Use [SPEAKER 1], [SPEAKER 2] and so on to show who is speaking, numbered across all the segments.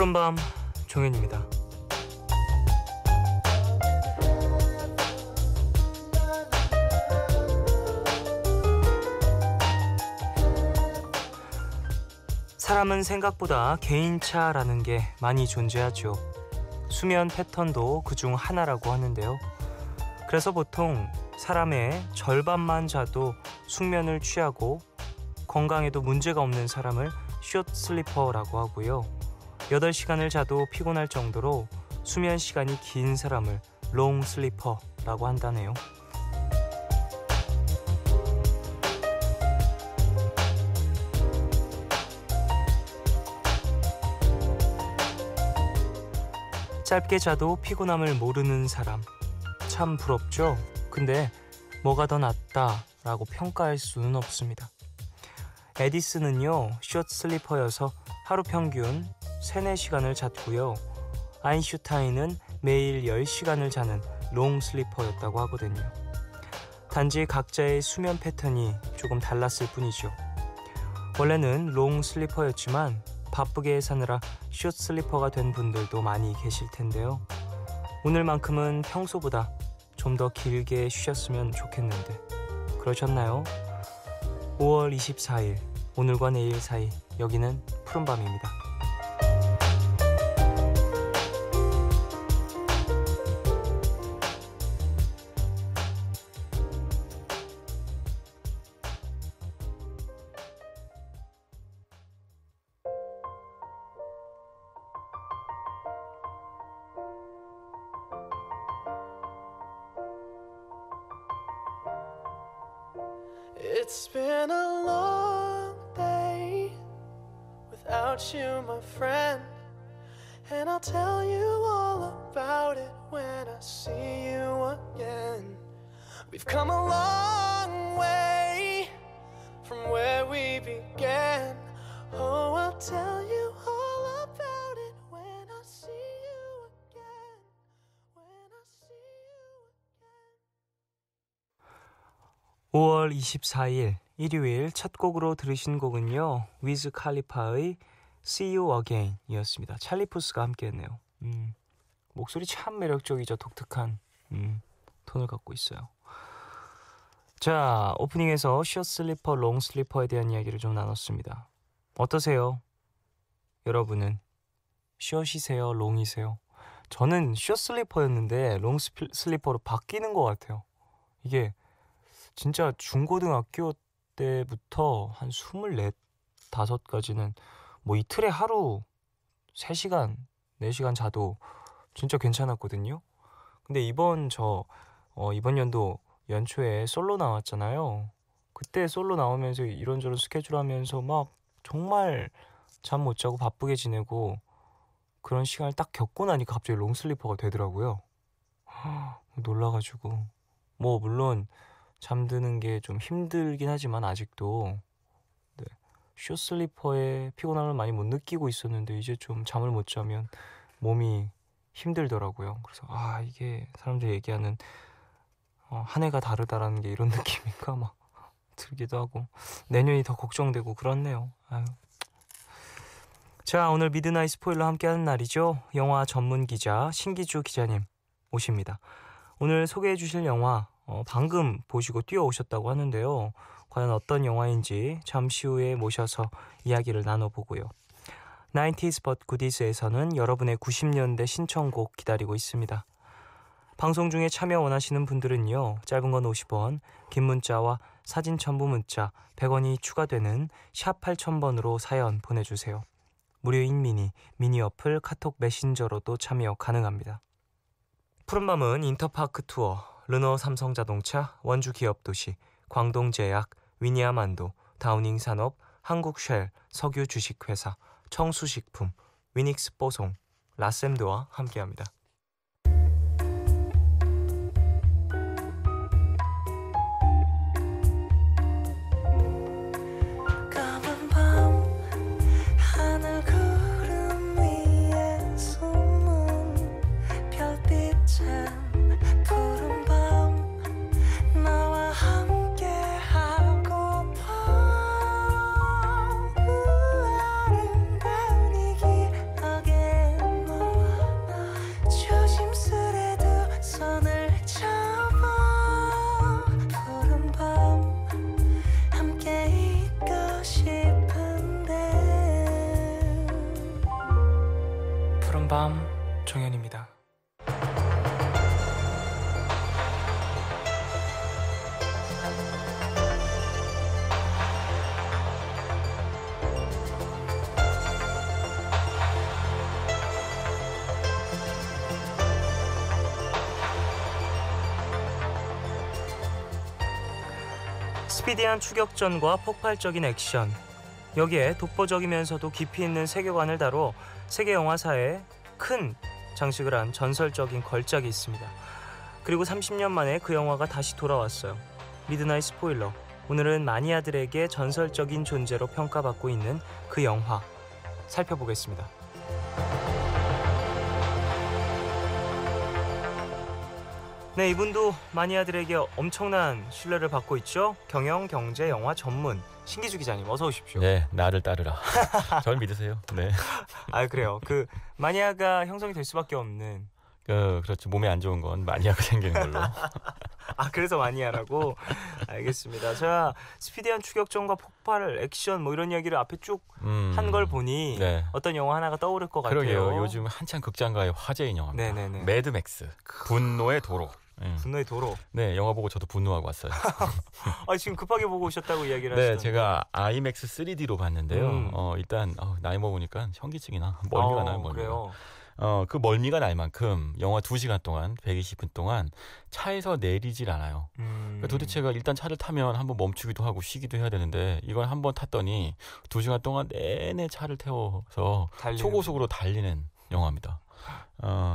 [SPEAKER 1] 푸른밤 종현입니다. 사람은 생각보다 개인차라는 게 많이 존재하죠. 수면 패턴도 그중 하나라고 하는데요. 그래서 보통 사람의 절반만 자도 숙면을 취하고 건강에도 문제가 없는 사람을 숏 슬리퍼라고 하고요. 8시간을 자도 피곤할 정도로 수면 시간이 긴 사람을 롱 슬리퍼라고 한다네요. 짧게 자도 피곤함을 모르는 사람, 참 부럽죠? 근데 뭐가 더 낫다라고 평가할 수는 없습니다. 에디슨은요, 숏 슬리퍼여서 하루 평균 3-4시간을 잤고요. 아인슈타인은 매일 10시간을 자는 롱 슬리퍼였다고 하거든요. 단지 각자의 수면 패턴이 조금 달랐을 뿐이죠. 원래는 롱 슬리퍼였지만 바쁘게 사느라 숏 슬리퍼가 된 분들도 많이 계실 텐데요. 오늘만큼은 평소보다 좀 더 길게 쉬셨으면 좋겠는데 그러셨나요? 5월 24일 오늘과 내일 사이 여기는 푸른밤입니다.
[SPEAKER 2] It's been a long day without you, my friend, and I'll tell you all about it when I see you again. We've come a long way from where we began. Oh, I'll tell you all about it when I see you again. When I see you again.
[SPEAKER 1] 5월 24일 일요일 첫 곡으로 들으신 곡은요, 위즈 칼리파의 See You Again 이었습니다. 찰리 푸스가 함께했네요. 목소리 참 매력적이죠. 독특한 톤을 갖고 있어요. 자, 오프닝에서 숏 슬리퍼, 롱 슬리퍼에 대한 이야기를 좀 나눴습니다. 어떠세요? 여러분은 숏이세요? 롱이세요? 저는 숏 슬리퍼였는데 롱 슬리퍼로 바뀌는 것 같아요. 이게 진짜 중고등학교 때부터 한 24, 5까지는 뭐 이틀에 하루 3시간, 4시간 자도 진짜 괜찮았거든요. 근데 이번 연도 연초에 솔로 나왔잖아요. 그때 솔로 나오면서 이런저런 스케줄 하면서 막 정말 잠 못 자고 바쁘게 지내고 그런 시간을 딱 겪고 나니까 갑자기 롱슬리퍼가 되더라고요. 놀라가지고 뭐 물론 잠드는 게 좀 힘들긴 하지만 아직도 숏슬리퍼에 피곤함을 많이 못 느끼고 있었는데 이제 좀 잠을 못 자면 몸이 힘들더라고요. 그래서 이게 사람들이 얘기하는 한 해가 다르다라는 게 이런 느낌인가 막 들기도 하고 내년이 더 걱정되고 그렇네요. 아유. 자, 오늘 미드나잇 스포일러 함께하는 날이죠. 영화 전문 기자 신기주 기자님 오십니다. 오늘 소개해 주실 영화 방금 보시고 뛰어오셨다고 하는데요. 과연 어떤 영화인지 잠시 후에 모셔서 이야기를 나눠보고요. 90s but goodies에서는 여러분의 90년대 신청곡 기다리고 있습니다. 방송 중에 참여 원하시는 분들은요. 짧은 건 50원, 긴 문자와 사진 첨부 문자 100원이 추가되는 샵 8000번으로 사연 보내주세요. 무료인 미니 어플 카톡 메신저로도 참여 가능합니다. 푸른밤은 인터파크 투어, 르노 삼성자동차, 원주기업도시, 광동제약, 위니아만도, 다우닝산업, 한국쉘, 석유주식회사, 청수식품, 위닉스 뽀송, 라셈드와 함께합니다.
[SPEAKER 3] again.
[SPEAKER 1] 스피디한 추격전과 폭발적인 액션, 여기에 독보적이면서도 깊이 있는 세계관을 다뤄 세계 영화사에 큰 장식을 한 전설적인 걸작이 있습니다. 그리고 30년 만에 그 영화가 다시 돌아왔어요. 미드나잇 스포일러. 오늘은 마니아들에게 전설적인 존재로 평가받고 있는 그 영화 살펴보겠습니다. 네, 이분도 마니아들에게 엄청난 신뢰를 받고 있죠. 경영, 경제, 영화 전문 신기주 기자님, 어서 오십시오.
[SPEAKER 3] 네, 나를 따르라. 저를 믿으세요. 네.
[SPEAKER 1] 아, 그래요. 그 마니아가 형성이 될 수밖에 없는.
[SPEAKER 3] 그렇죠. 몸에 안 좋은 건 마니아가 생기는 걸로.
[SPEAKER 1] 아, 그래서 마니아라고. 알겠습니다. 자, 스피디한 추격전과 폭발, 액션 뭐 이런 이야기를 앞에 쭉 한 걸 보니
[SPEAKER 3] 네.
[SPEAKER 1] 어떤 영화 하나가 떠오를 것 같아요.
[SPEAKER 3] 그러게요. 요즘 한창 극장가의 화제인 영화입니다.
[SPEAKER 1] 네네네.
[SPEAKER 3] 매드맥스. 분노의 도로.
[SPEAKER 1] 분노의 도로.
[SPEAKER 3] 네, 영화 보고 저도 분노하고 왔어요.
[SPEAKER 1] 아, 지금 급하게 보고 오셨다고 이야기를
[SPEAKER 3] 네,
[SPEAKER 1] 하시던데.
[SPEAKER 3] 제가 IMAX 3D로 봤는데요. 일단 나이 먹으니까 현기증이나 멀미가 나요. 멀미가.
[SPEAKER 1] 그래요.
[SPEAKER 3] 그 멀미가 날 만큼 영화 2시간 동안 120분 동안 차에서 내리질 않아요. 그러니까 도대체가 일단 차를 타면 한번 멈추기도 하고 쉬기도 해야 되는데 이건 한번 탔더니 2시간 동안 내내 차를 태워서 초고속으로 달리는 영화입니다.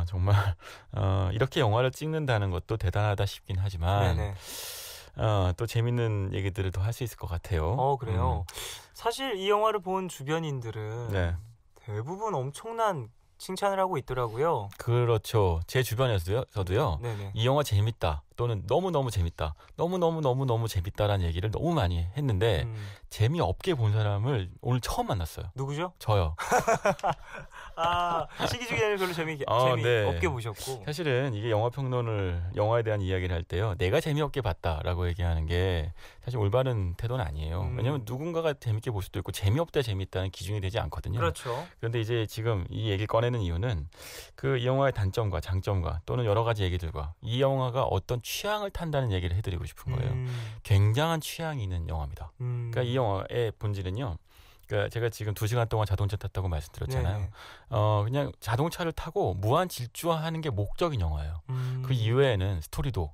[SPEAKER 3] 정말 이렇게 영화를 찍는다는 것도 대단하다 싶긴 하지만
[SPEAKER 1] 네네.
[SPEAKER 3] 또 재밌는 얘기들을 더 할 수 있을 것 같아요.
[SPEAKER 1] 그래요. 사실 이 영화를 본 주변인들은
[SPEAKER 3] 네.
[SPEAKER 1] 대부분 엄청난 칭찬을 하고 있더라고요.
[SPEAKER 3] 그렇죠. 제 주변에서도요.
[SPEAKER 1] 네네.
[SPEAKER 3] 이 영화 재밌다 또는 너무너무 재밌다, 너무너무 재밌다라는 얘기를 너무 많이 했는데 재미없게 본 사람을 오늘 처음 만났어요.
[SPEAKER 1] 누구죠?
[SPEAKER 3] 저요.
[SPEAKER 1] 아, 신기주 기자님 별로 재미없게
[SPEAKER 3] 네.
[SPEAKER 1] 보셨고.
[SPEAKER 3] 사실은 이게 영화에 대한 이야기를 할 때요, 내가 재미없게 봤다라고 얘기하는 게 사실 올바른 태도는 아니에요. 왜냐하면 누군가가 재밌게 볼 수도 있고 재미없다 재밌다는 기준이 되지 않거든요.
[SPEAKER 1] 그렇죠.
[SPEAKER 3] 그런데 이제 지금 이 얘기를 꺼내는 이유는 이 영화의 단점과 장점과 또는 여러 가지 얘기들과 이 영화가 어떤 취향을 탄다는 얘기를 해드리고 싶은 거예요. 굉장한 취향이 있는 영화입니다. 그러니까 이 영화의 본질은요, 그러니까 제가 지금 2시간 동안 자동차 탔다고 말씀드렸잖아요.
[SPEAKER 1] 네네.
[SPEAKER 3] 그냥 자동차를 타고 무한 질주하는 게 목적인 영화예요. 그 이외에는 스토리도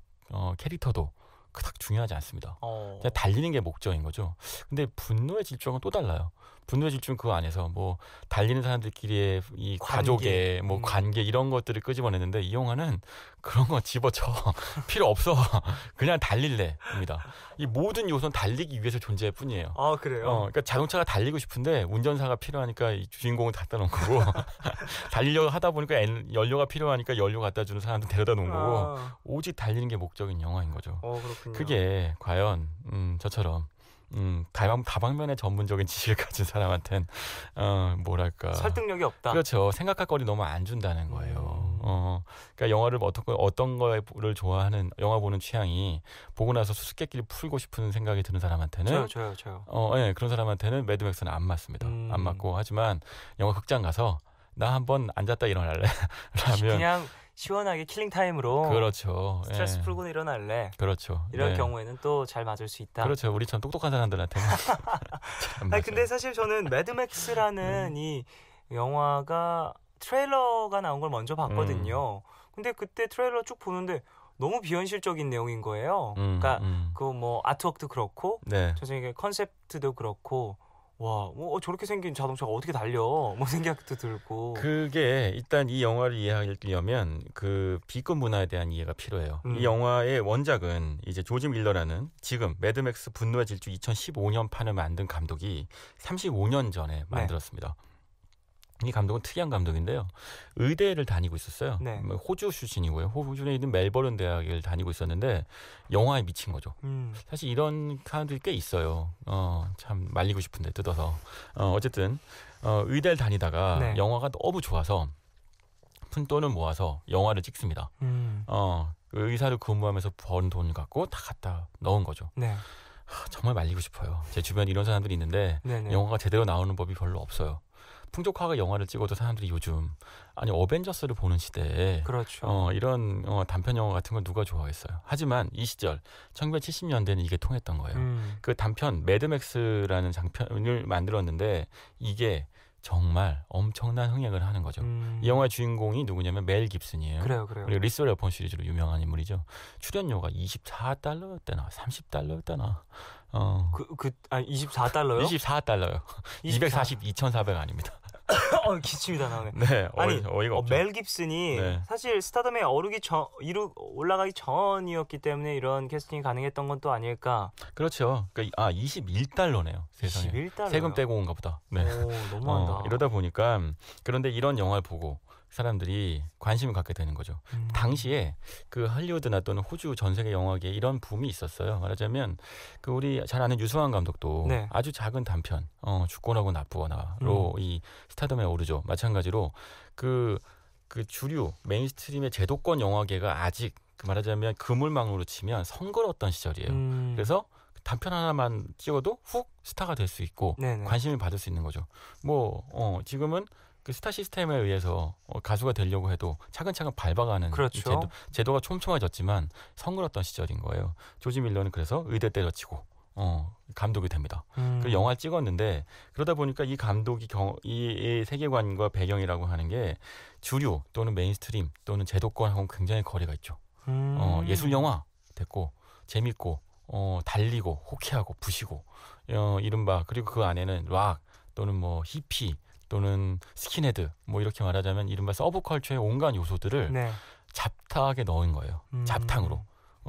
[SPEAKER 3] 캐릭터도 그닥 중요하지 않습니다. 그냥 달리는 게 목적인 거죠. 근데 분노의 질주는 또 달라요. 분노의 질주는 그 안에서 뭐 달리는 사람들끼리의 이 가족의 뭐 관계 이런 것들을 끄집어내는데 이 영화는 그런 거 집어쳐 필요 없어. 그냥 달릴래입니다. 이 모든 요소는 달리기 위해서 존재할 뿐이에요.
[SPEAKER 1] 아, 그래요?
[SPEAKER 3] 그러니까 자동차가 달리고 싶은데 운전사가 필요하니까 이 주인공을 갖다 놓은 거고 달리려고 하다 보니까 연료가 필요하니까 연료 갖다 주는 사람도 데려다 놓은 거고 오직 달리는 게 목적인 영화인 거죠.
[SPEAKER 1] 그렇군요.
[SPEAKER 3] 그게 과연 저처럼 다방면의 전문적인 지식을 가진 사람한테는 뭐랄까
[SPEAKER 1] 설득력이 없다.
[SPEAKER 3] 그렇죠. 생각할 거리 너무 안 준다는 거예요. 그러니까 영화를 어떤 거를 좋아하는 영화 보는 취향이 보고 나서 수수께끼를 풀고 싶은 생각이 드는 사람한테는
[SPEAKER 1] 저요.
[SPEAKER 3] 네, 그런 사람한테는 매드맥스는 안 맞습니다. 안 맞고 하지만 영화 극장 가서 나 한번 앉았다 일어날래 라면
[SPEAKER 1] 그냥 시원하게 킬링 타임으로
[SPEAKER 3] 그렇죠.
[SPEAKER 1] 스트레스 풀고 일어날래.
[SPEAKER 3] 그렇죠.
[SPEAKER 1] 이런 경우에는 또 잘 맞을 수 있다.
[SPEAKER 3] 그렇죠. 우리처럼 똑똑한 사람들한테는.
[SPEAKER 1] 아니, 근데 사실 저는 매드맥스라는 이 영화가 트레일러가 나온 걸 먼저 봤거든요. 근데 그때 트레일러 쭉 보는데 너무 비현실적인 내용인 거예요. 그러니까 그 뭐 아트웍도 그렇고,
[SPEAKER 3] 네.
[SPEAKER 1] 전체적인 컨셉트도 그렇고. 와, 뭐 저렇게 생긴 자동차가 어떻게 달려? 뭐 생각도 들고.
[SPEAKER 3] 그게 일단 이 영화를 이해하려면 그 B급 문화에 대한 이해가 필요해요. 이 영화의 원작은 이제 조지 밀러라는 지금 매드맥스 분노의 질주 2015년 판을 만든 감독이 35년 전에 만들었습니다. 이 감독은 특이한 감독인데요. 의대를 다니고 있었어요.
[SPEAKER 1] 네.
[SPEAKER 3] 호주 출신이고요. 호주에 있는 멜버른 대학을 다니고 있었는데 영화에 미친 거죠. 사실 이런 사람들이 꽤 있어요. 참 말리고 싶은데 뜯어서. 어쨌든 의대를 다니다가
[SPEAKER 1] 네.
[SPEAKER 3] 영화가 너무 좋아서 푼돈을 모아서 영화를 찍습니다. 그 의사를 근무하면서 번 돈 갖고 다 갖다 넣은 거죠.
[SPEAKER 1] 네.
[SPEAKER 3] 정말 말리고 싶어요. 제 주변에 이런 사람들이 있는데
[SPEAKER 1] 네네.
[SPEAKER 3] 영화가 제대로 나오는 법이 별로 없어요. 풍족하게 영화를 찍어도 사람들이 요즘 어벤져스를 보는 시대에
[SPEAKER 1] 그렇죠.
[SPEAKER 3] 이런 단편 영화 같은 건 누가 좋아하겠어요. 하지만 이 시절 1970년대는 이게 통했던 거예요. 그 단편 매드맥스라는 장편을 만들었는데 이게 정말 엄청난 흥행을 하는 거죠. 이 영화의 주인공이 누구냐면 멜 깁슨이에요.
[SPEAKER 1] 그래요.
[SPEAKER 3] 그리고 리스 웨폰 시리즈로 유명한 인물이죠. 출연료가 $24였대나 30달러였대나.
[SPEAKER 1] 24달러요?
[SPEAKER 3] 24달러요. 242,400 아닙니다.
[SPEAKER 1] 기침이다 나오네.
[SPEAKER 3] 네,
[SPEAKER 1] 아니,
[SPEAKER 3] 어이가 없죠.
[SPEAKER 1] 멜 깁슨이
[SPEAKER 3] 네.
[SPEAKER 1] 사실 스타덤에 올라가기 전이었기 때문에 이런 캐스팅이 가능했던 건 또 아닐까.
[SPEAKER 3] 그렇죠. 그러니까 21달러네요. 세상에.
[SPEAKER 1] 21달러.
[SPEAKER 3] 세금 떼고 온가 보다. 네.
[SPEAKER 1] 오, 너무한다.
[SPEAKER 3] 이러다 보니까 그런데 이런 영화를 보고 사람들이 관심을 갖게 되는 거죠. 당시에 그 할리우드나 또는 호주 전 세계 영화계에 이런 붐이 있었어요. 말하자면 그 우리 잘 아는 유승환 감독도
[SPEAKER 1] 네.
[SPEAKER 3] 아주 작은 단편 죽거나고 나쁘거나로 이 스타덤에 오르죠. 마찬가지로 그 주류 메인스트림의 제도권 영화계가 아직 그 말하자면 그물망으로 치면 성걸었던 시절이에요. 그래서 단편 하나만 찍어도 훅 스타가 될 수 있고
[SPEAKER 1] 네네.
[SPEAKER 3] 관심을 받을 수 있는 거죠. 지금은 그 스타 시스템에 의해서 가수가 되려고 해도 차근차근 밟아가는
[SPEAKER 1] 그렇죠.
[SPEAKER 3] 제도가 촘촘해졌지만 성글었던 시절인 거예요. 조지 밀러는 그래서 의대 때려치고 감독이 됩니다. 그 영화를 찍었는데 그러다 보니까 이 감독이 이 세계관과 배경이라고 하는 게 주류 또는 메인스트림 또는 제도권하고는 굉장히 거리가 있죠. 예술 영화 됐고 재밌고 달리고 호쾌하고 부시고 이른바 그리고 그 안에는 락 또는 뭐 히피 또는 스킨헤드 뭐 이렇게 말하자면 이른바 서브컬처의 온갖 요소들을
[SPEAKER 1] 네.
[SPEAKER 3] 잡다하게 넣은 거예요. 잡탕으로.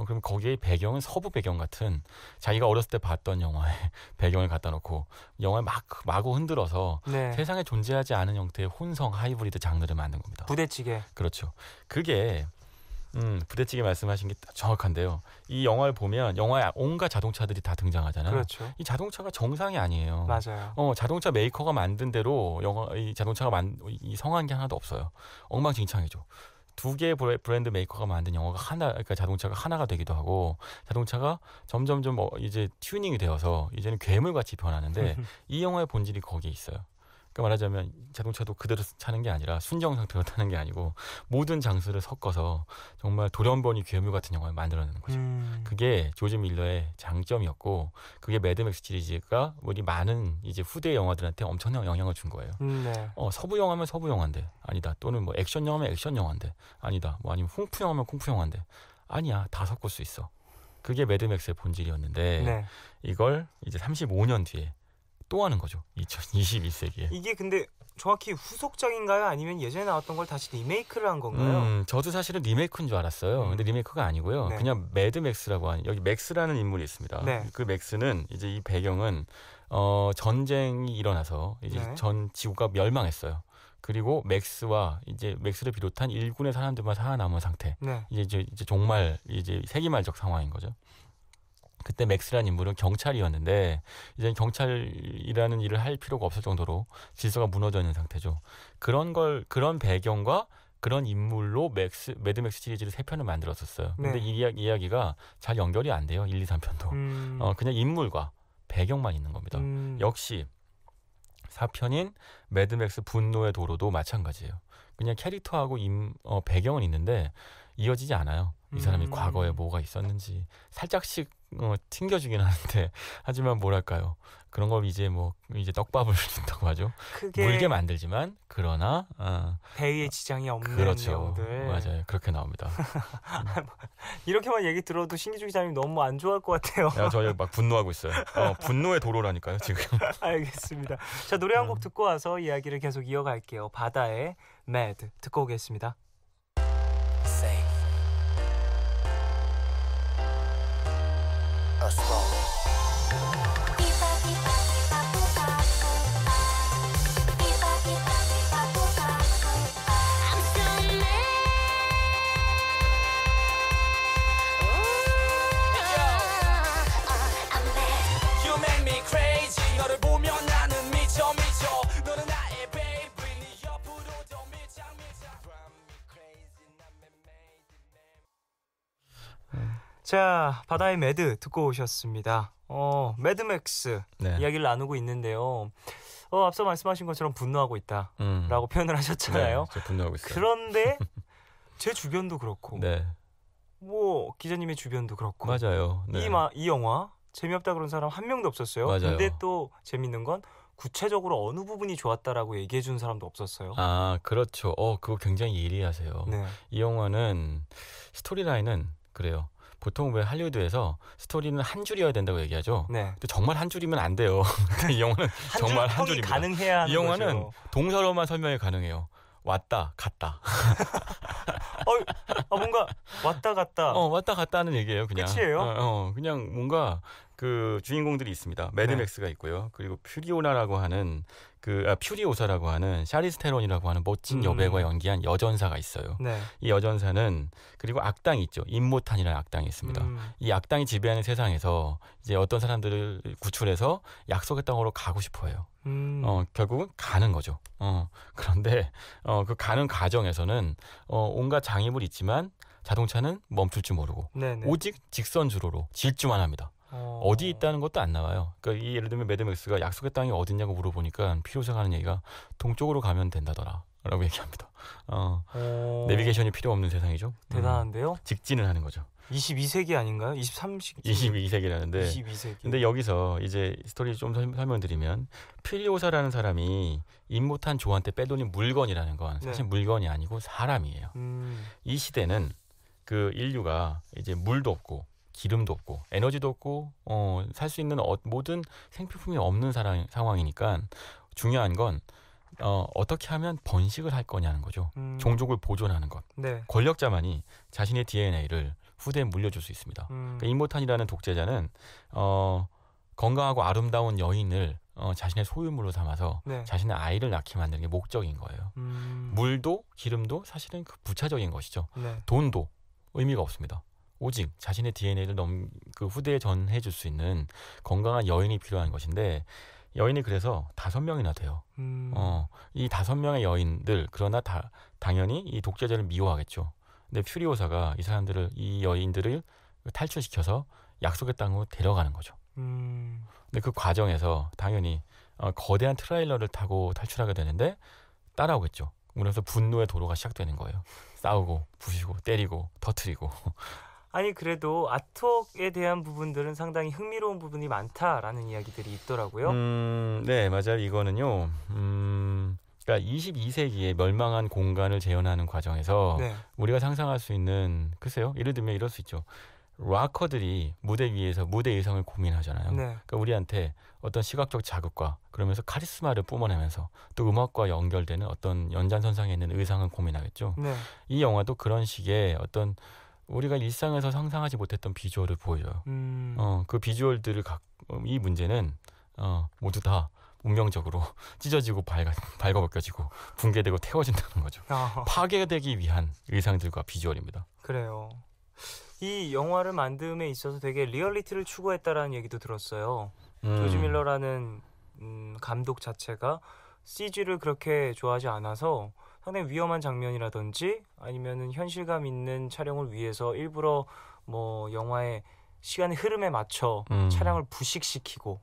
[SPEAKER 3] 그럼 거기에 배경은 서부 배경 같은 자기가 어렸을 때 봤던 영화의 배경을 갖다 놓고 영화를 마구 흔들어서
[SPEAKER 1] 네.
[SPEAKER 3] 세상에 존재하지 않은 형태의 혼성 하이브리드 장르를 만든 겁니다.
[SPEAKER 1] 부대찌개.
[SPEAKER 3] 그렇죠. 그게 부대찌개 말씀하신 게 정확한데요. 이 영화를 보면 영화에 온갖 자동차들이 다 등장하잖아요.
[SPEAKER 1] 그렇죠.
[SPEAKER 3] 이 자동차가 정상이 아니에요.
[SPEAKER 1] 맞아요.
[SPEAKER 3] 자동차 메이커가 만든 대로 이 자동차가 이 성한 게 하나도 없어요. 엉망진창이죠. 두 개의 브랜드 메이커가 만든 영화가 그러니까 자동차가 하나가 되기도 하고 자동차가 점점좀 이제 튜닝이 되어서 이제는 괴물같이 변하는데 이 영화의 본질이 거기에 있어요. 그러니까 말하자면 자동차도 그대로 차는 게 아니라 순정 상태로 타는 게 아니고 모든 장수를 섞어서 정말 돌연변이 괴물 같은 영화를 만들어내는 거죠. 그게 조지 밀러의 장점이었고 그게 매드맥스 시리즈가 우리 많은 이제 후대 영화들한테 엄청난 영향을 준 거예요.
[SPEAKER 1] 네.
[SPEAKER 3] 서부 영화면 서부 영화인데 아니다. 또는 뭐 액션 영화면 액션 영화인데 아니다. 뭐 아니면 쿵푸 영화면 쿵푸 영화인데 아니야. 다 섞을 수 있어. 그게 매드맥스의 본질이었는데
[SPEAKER 1] 네.
[SPEAKER 3] 이걸 이제 35년 뒤에 또 하는 거죠. 2021세기에.
[SPEAKER 1] 이게 근데 정확히 후속작인가요? 아니면 예전에 나왔던 걸 다시 리메이크를 한 건가요?
[SPEAKER 3] 저도 사실은 리메이크인 줄 알았어요. 근데 리메이크가 아니고요.
[SPEAKER 1] 네.
[SPEAKER 3] 그냥 매드맥스라고 하는 여기 맥스라는 인물이 있습니다.
[SPEAKER 1] 네.
[SPEAKER 3] 그 맥스는 이제 이 배경은 전쟁이 일어나서 이제
[SPEAKER 1] 네.
[SPEAKER 3] 전 지구가 멸망했어요. 그리고 맥스와 이제 맥스를 비롯한 일군의 사람들만 살아남은 상태.
[SPEAKER 1] 네.
[SPEAKER 3] 이제 정말 이제 세기말적 상황인 거죠. 그때 맥스라는 인물은 경찰이었는데 이제 경찰이라는 일을 할 필요가 없을 정도로 질서가 무너져 있는 상태죠. 그런 배경과 그런 인물로 매드맥스 시리즈를 3편을 만들었었어요. 근데
[SPEAKER 1] 네.
[SPEAKER 3] 이 이야기가 잘 연결이 안 돼요. 1, 2, 3편도. 그냥 인물과 배경만 있는 겁니다. 역시 4편인 매드맥스 분노의 도로도 마찬가지예요. 그냥 캐릭터하고 배경은 있는데 이어지지 않아요. 이 사람이 과거에 뭐가 있었는지 살짝씩 튕겨주긴 하는데 하지만 뭐랄까요 그런 걸 이제 떡밥을 준다고 하죠.
[SPEAKER 1] 크게
[SPEAKER 3] 물게 만들지만 그러나
[SPEAKER 1] 배의 지장이 없는
[SPEAKER 3] 그렇죠.
[SPEAKER 1] 내용들.
[SPEAKER 3] 맞아요. 그렇게 나옵니다.
[SPEAKER 1] 이렇게만 얘기 들어도 신기주 기자님 너무 안 좋아할 것 같아요.
[SPEAKER 3] 저희 막 분노하고 있어요. 분노의 도로라니까요 지금.
[SPEAKER 1] 알겠습니다. 자, 노래 한 곡 듣고 와서 이야기를 계속 이어갈게요. 바다의 Mad 듣고 오겠습니다. 자, 바다의 매드 듣고 오셨습니다. 매드맥스
[SPEAKER 3] 네.
[SPEAKER 1] 이야기를 나누고 있는데요. 앞서 말씀하신 것처럼 분노하고 있다라고 표현을 하셨잖아요.
[SPEAKER 3] 네, 저 분노하고 있어요.
[SPEAKER 1] 그런데 제 주변도 그렇고,
[SPEAKER 3] 네,
[SPEAKER 1] 뭐 기자님의 주변도 그렇고,
[SPEAKER 3] 맞아요. 네.
[SPEAKER 1] 이 영화 재미없다 그런 사람 한 명도 없었어요.
[SPEAKER 3] 맞아요.
[SPEAKER 1] 근데 또 재밌는 건 구체적으로 어느 부분이 좋았다라고 얘기해 준 사람도 없었어요.
[SPEAKER 3] 아, 그렇죠. 그거 굉장히 예리하세요.
[SPEAKER 1] 네.
[SPEAKER 3] 이 영화는 스토리라인은 그래요. 보통 왜 할리우드에서 스토리는 한 줄이어야 된다고 얘기하죠.
[SPEAKER 1] 네.
[SPEAKER 3] 근데 정말 한 줄이면 안 돼요. 이 영화는 정말 한 줄입니다.
[SPEAKER 1] 가능해야 하는
[SPEAKER 3] 이 영화는
[SPEAKER 1] 거죠.
[SPEAKER 3] 동사로만 설명이 가능해요. 왔다 갔다.
[SPEAKER 1] 뭔가 왔다 갔다.
[SPEAKER 3] 왔다 갔다 하는 얘기예요. 그냥.
[SPEAKER 1] 끝이에요?
[SPEAKER 3] 그냥 뭔가 그 주인공들이 있습니다. 매드맥스가 있고요. 그리고 퓨리오사라고 하는 샤리스 테론이라고 하는 멋진 여배우가 연기한 여전사가 있어요.
[SPEAKER 1] 네.
[SPEAKER 3] 이 여전사는 그리고 악당이 있죠. 임모탄이라는 악당이 있습니다. 이 악당이 지배하는 세상에서 이제 어떤 사람들을 구출해서 약속의 땅으로 가고 싶어해요. 결국은 가는 거죠. 그런데 그 가는 과정에서는 온갖 장애물이 있지만 자동차는 멈출 줄 모르고
[SPEAKER 1] 네네.
[SPEAKER 3] 오직 직선 주로로 질주만 합니다. 어디 있다는 것도 안 나와요. 그러니까 예를 들면 매드맥스가 약속의 땅이 어딨냐고 물어보니까 피로사가 하는 얘기가 동쪽으로 가면 된다더라 라고 얘기합니다. 내비게이션이 필요 없는 세상이죠.
[SPEAKER 1] 대단한데요?
[SPEAKER 3] 직진을 하는 거죠.
[SPEAKER 1] 22세기 아닌가요? 23세기?
[SPEAKER 3] 22세기라는데
[SPEAKER 1] 22세기.
[SPEAKER 3] 근데 여기서 이제 스토리 좀 설명드리면 퓨리오사라는 사람이 임모탄 조한테 빼돌린 물건이라는 건 사실 물건이 아니고 사람이에요. 이 시대는 그 인류가 이제 물도 없고 기름도 없고 에너지도 없고 살 수 있는 모든 생필품이 없는 상황이니까 중요한 건 어떻게 하면 번식을 할 거냐는 거죠. 종족을 보존하는 것.
[SPEAKER 1] 네.
[SPEAKER 3] 권력자만이 자신의 DNA를 후대에 물려줄 수 있습니다. 그러니까 임모탄이라는 독재자는 건강하고 아름다운 여인을 자신의 소유물로 삼아서 자신의 아이를 낳게 만드는 게 목적인 거예요. 물도 기름도 사실은 그 부차적인 것이죠. 돈도 의미가 없습니다. 오직 자신의 DNA를 그 후대에 전해줄 수 있는 건강한 여인이 필요한 것인데 여인이 그래서 5명이나 돼요. 이 5명의 여인들 그러나 당연히 이 독재자를 미워하겠죠. 근데 퓨리오사가 이 여인들을 탈출시켜서 약속의 땅으로 데려가는 거죠. 근데 그 과정에서 당연히 거대한 트레일러를 타고 탈출하게 되는데 따라오겠죠. 그래서 분노의 도로가 시작되는 거예요. 싸우고 부시고 때리고 터트리고.
[SPEAKER 1] 아니 그래도 아트웍에 대한 부분들은 상당히 흥미로운 부분이 많다라는 이야기들이 있더라고요.
[SPEAKER 3] 네, 맞아요. 이거는요. 그러니까 22세기에 멸망한 공간을 재현하는 과정에서 우리가 상상할 수 있는 글쎄요. 예를 들면 이럴 수 있죠. 락커들이 무대 위에서 무대 의상을 고민하잖아요. 그러니까 우리한테 어떤 시각적 자극과 그러면서 카리스마를 뿜어내면서 또 음악과 연결되는 어떤 연장선상에 있는 의상을 고민하겠죠. 이 영화도 그런 식의 어떤 우리가 일상에서 상상하지 못했던 비주얼을 보여줘요. 그 비주얼들을 이 문제는 모두 다 운명적으로 찢어지고 발가벗겨지고 붕괴되고 태워진다는 거죠. 파괴되기 위한 의상들과 비주얼입니다.
[SPEAKER 1] 그래요. 이 영화를 만듦에 있어서 되게 리얼리티를 추구했다라는 얘기도 들었어요. 조지 밀러라는 감독 자체가 CG를 그렇게 좋아하지 않아서 상당히 위험한 장면이라든지 아니면은 현실감 있는 촬영을 위해서 일부러 뭐 영화의 시간의 흐름에 맞춰 차량을 부식시키고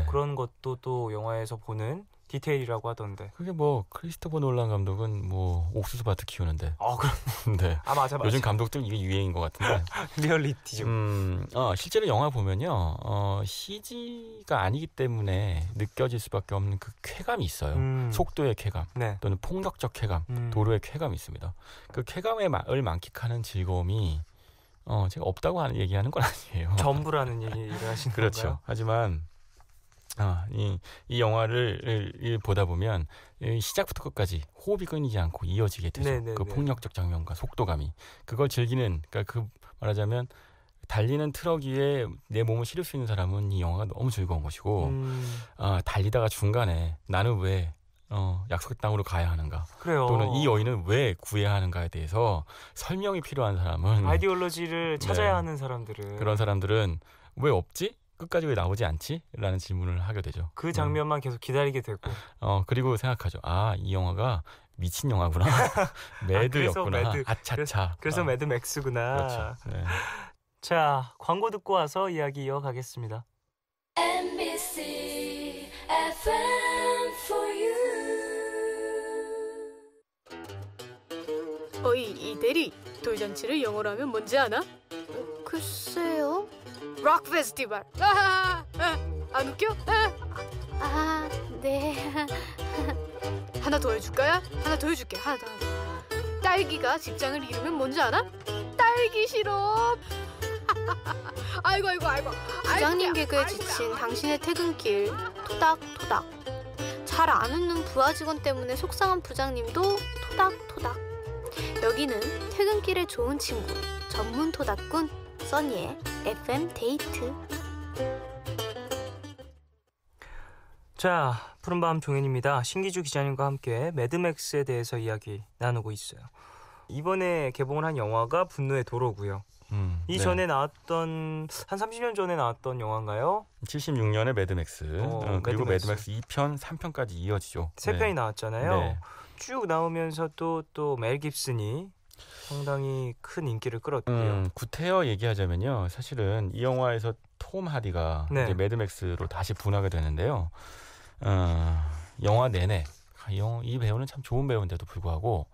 [SPEAKER 1] 그런 것도 또 영화에서 보는 디테일이라고 하던데.
[SPEAKER 3] 그게 뭐 크리스토퍼 놀란 감독은 뭐 옥수수밭을 키우는데.
[SPEAKER 1] 그럼.
[SPEAKER 3] 네.
[SPEAKER 1] 맞아.
[SPEAKER 3] 요즘 감독들 이게 유행인 것 같은데.
[SPEAKER 1] 리얼리티죠.
[SPEAKER 3] 실제로 영화 보면요, CG가 아니기 때문에 느껴질 수밖에 없는 그 쾌감이 있어요. 속도의 쾌감, 또는 폭력적 쾌감, 도로의 쾌감이 있습니다. 그 쾌감을 만끽하는 즐거움이 제가 없다고 얘기하는 건 아니에요.
[SPEAKER 1] 전부라는 얘기를 하시는
[SPEAKER 3] 그렇죠.
[SPEAKER 1] 건가요?
[SPEAKER 3] 하지만 이 영화를 보다 보면 시작부터 끝까지 호흡이 끊이지 않고 이어지게 되죠. 그 폭력적 장면과 속도감이 그걸 즐기는, 그러니까 말하자면 달리는 트럭 위에 내 몸을 실을 수 있는 사람은 이 영화가 너무 즐거운 것이고 달리다가 중간에 나는 왜 약속의 땅으로 가야 하는가,
[SPEAKER 1] 그래요.
[SPEAKER 3] 또는 이 여인은 왜 구해야 하는가에 대해서 설명이 필요한 사람은
[SPEAKER 1] 아이디올로지를 찾아야 하는 사람들은,
[SPEAKER 3] 그런 사람들은 왜 없지? 끝까지 왜 나오지 않지? 라는 질문을 하게 되죠.
[SPEAKER 1] 그 장면만 계속 기다리게 되고
[SPEAKER 3] 그리고 생각하죠. 이 영화가 미친 영화구나. 매드였구나. 아차차.
[SPEAKER 1] 그래서 매드맥스구나.
[SPEAKER 3] 그렇죠.
[SPEAKER 1] 자, 광고 듣고 와서 이야기 이어가겠습니다.
[SPEAKER 4] MBC FM for you.
[SPEAKER 5] 이 대리, 돌잔치를 영어로 하면 뭔지 아나?
[SPEAKER 6] 글쎄요.
[SPEAKER 5] 록 페스티벌. 안 웃겨?
[SPEAKER 6] 네.
[SPEAKER 5] 하나 더 해줄까요? 하나 더 해줄게. 하나 더. 딸기가 직장을 잃으면 뭔지 알아? 딸기 시럽. 아이고.
[SPEAKER 6] 부장님 개그에 지친 당신의 퇴근길 토닥토닥. 잘 안 웃는 부하 직원 때문에 속상한 부장님도 토닥토닥. 여기는 퇴근길에 좋은 친구 전문 토닥꾼 써니의 FM 데이트.
[SPEAKER 1] 자, 푸른밤 종현입니다. 신기주 기자님과 함께 매드맥스에 대해서 이야기 나누고 있어요. 이번에 개봉을 한 영화가 분노의 도로고요. 이전에 나왔던 한 30년 전에 나왔던 영화인가요?
[SPEAKER 3] 76년의 매드맥스. 그리고
[SPEAKER 1] 매드맥스.
[SPEAKER 3] 매드맥스 2편, 3편까지 이어지죠.
[SPEAKER 1] 세 편이 나왔잖아요.
[SPEAKER 3] 네.
[SPEAKER 1] 쭉 나오면서 또 멜 깁슨이 상당히 큰 인기를 끌었고요.
[SPEAKER 3] 구태여 얘기하자면요. 사실은 이 영화에서 톰 하디가
[SPEAKER 1] 네.
[SPEAKER 3] 이제 매드맥스로 다시 분화가 되는데요. 영화 내내 이 배우는 참 좋은 배우인데도 불구하고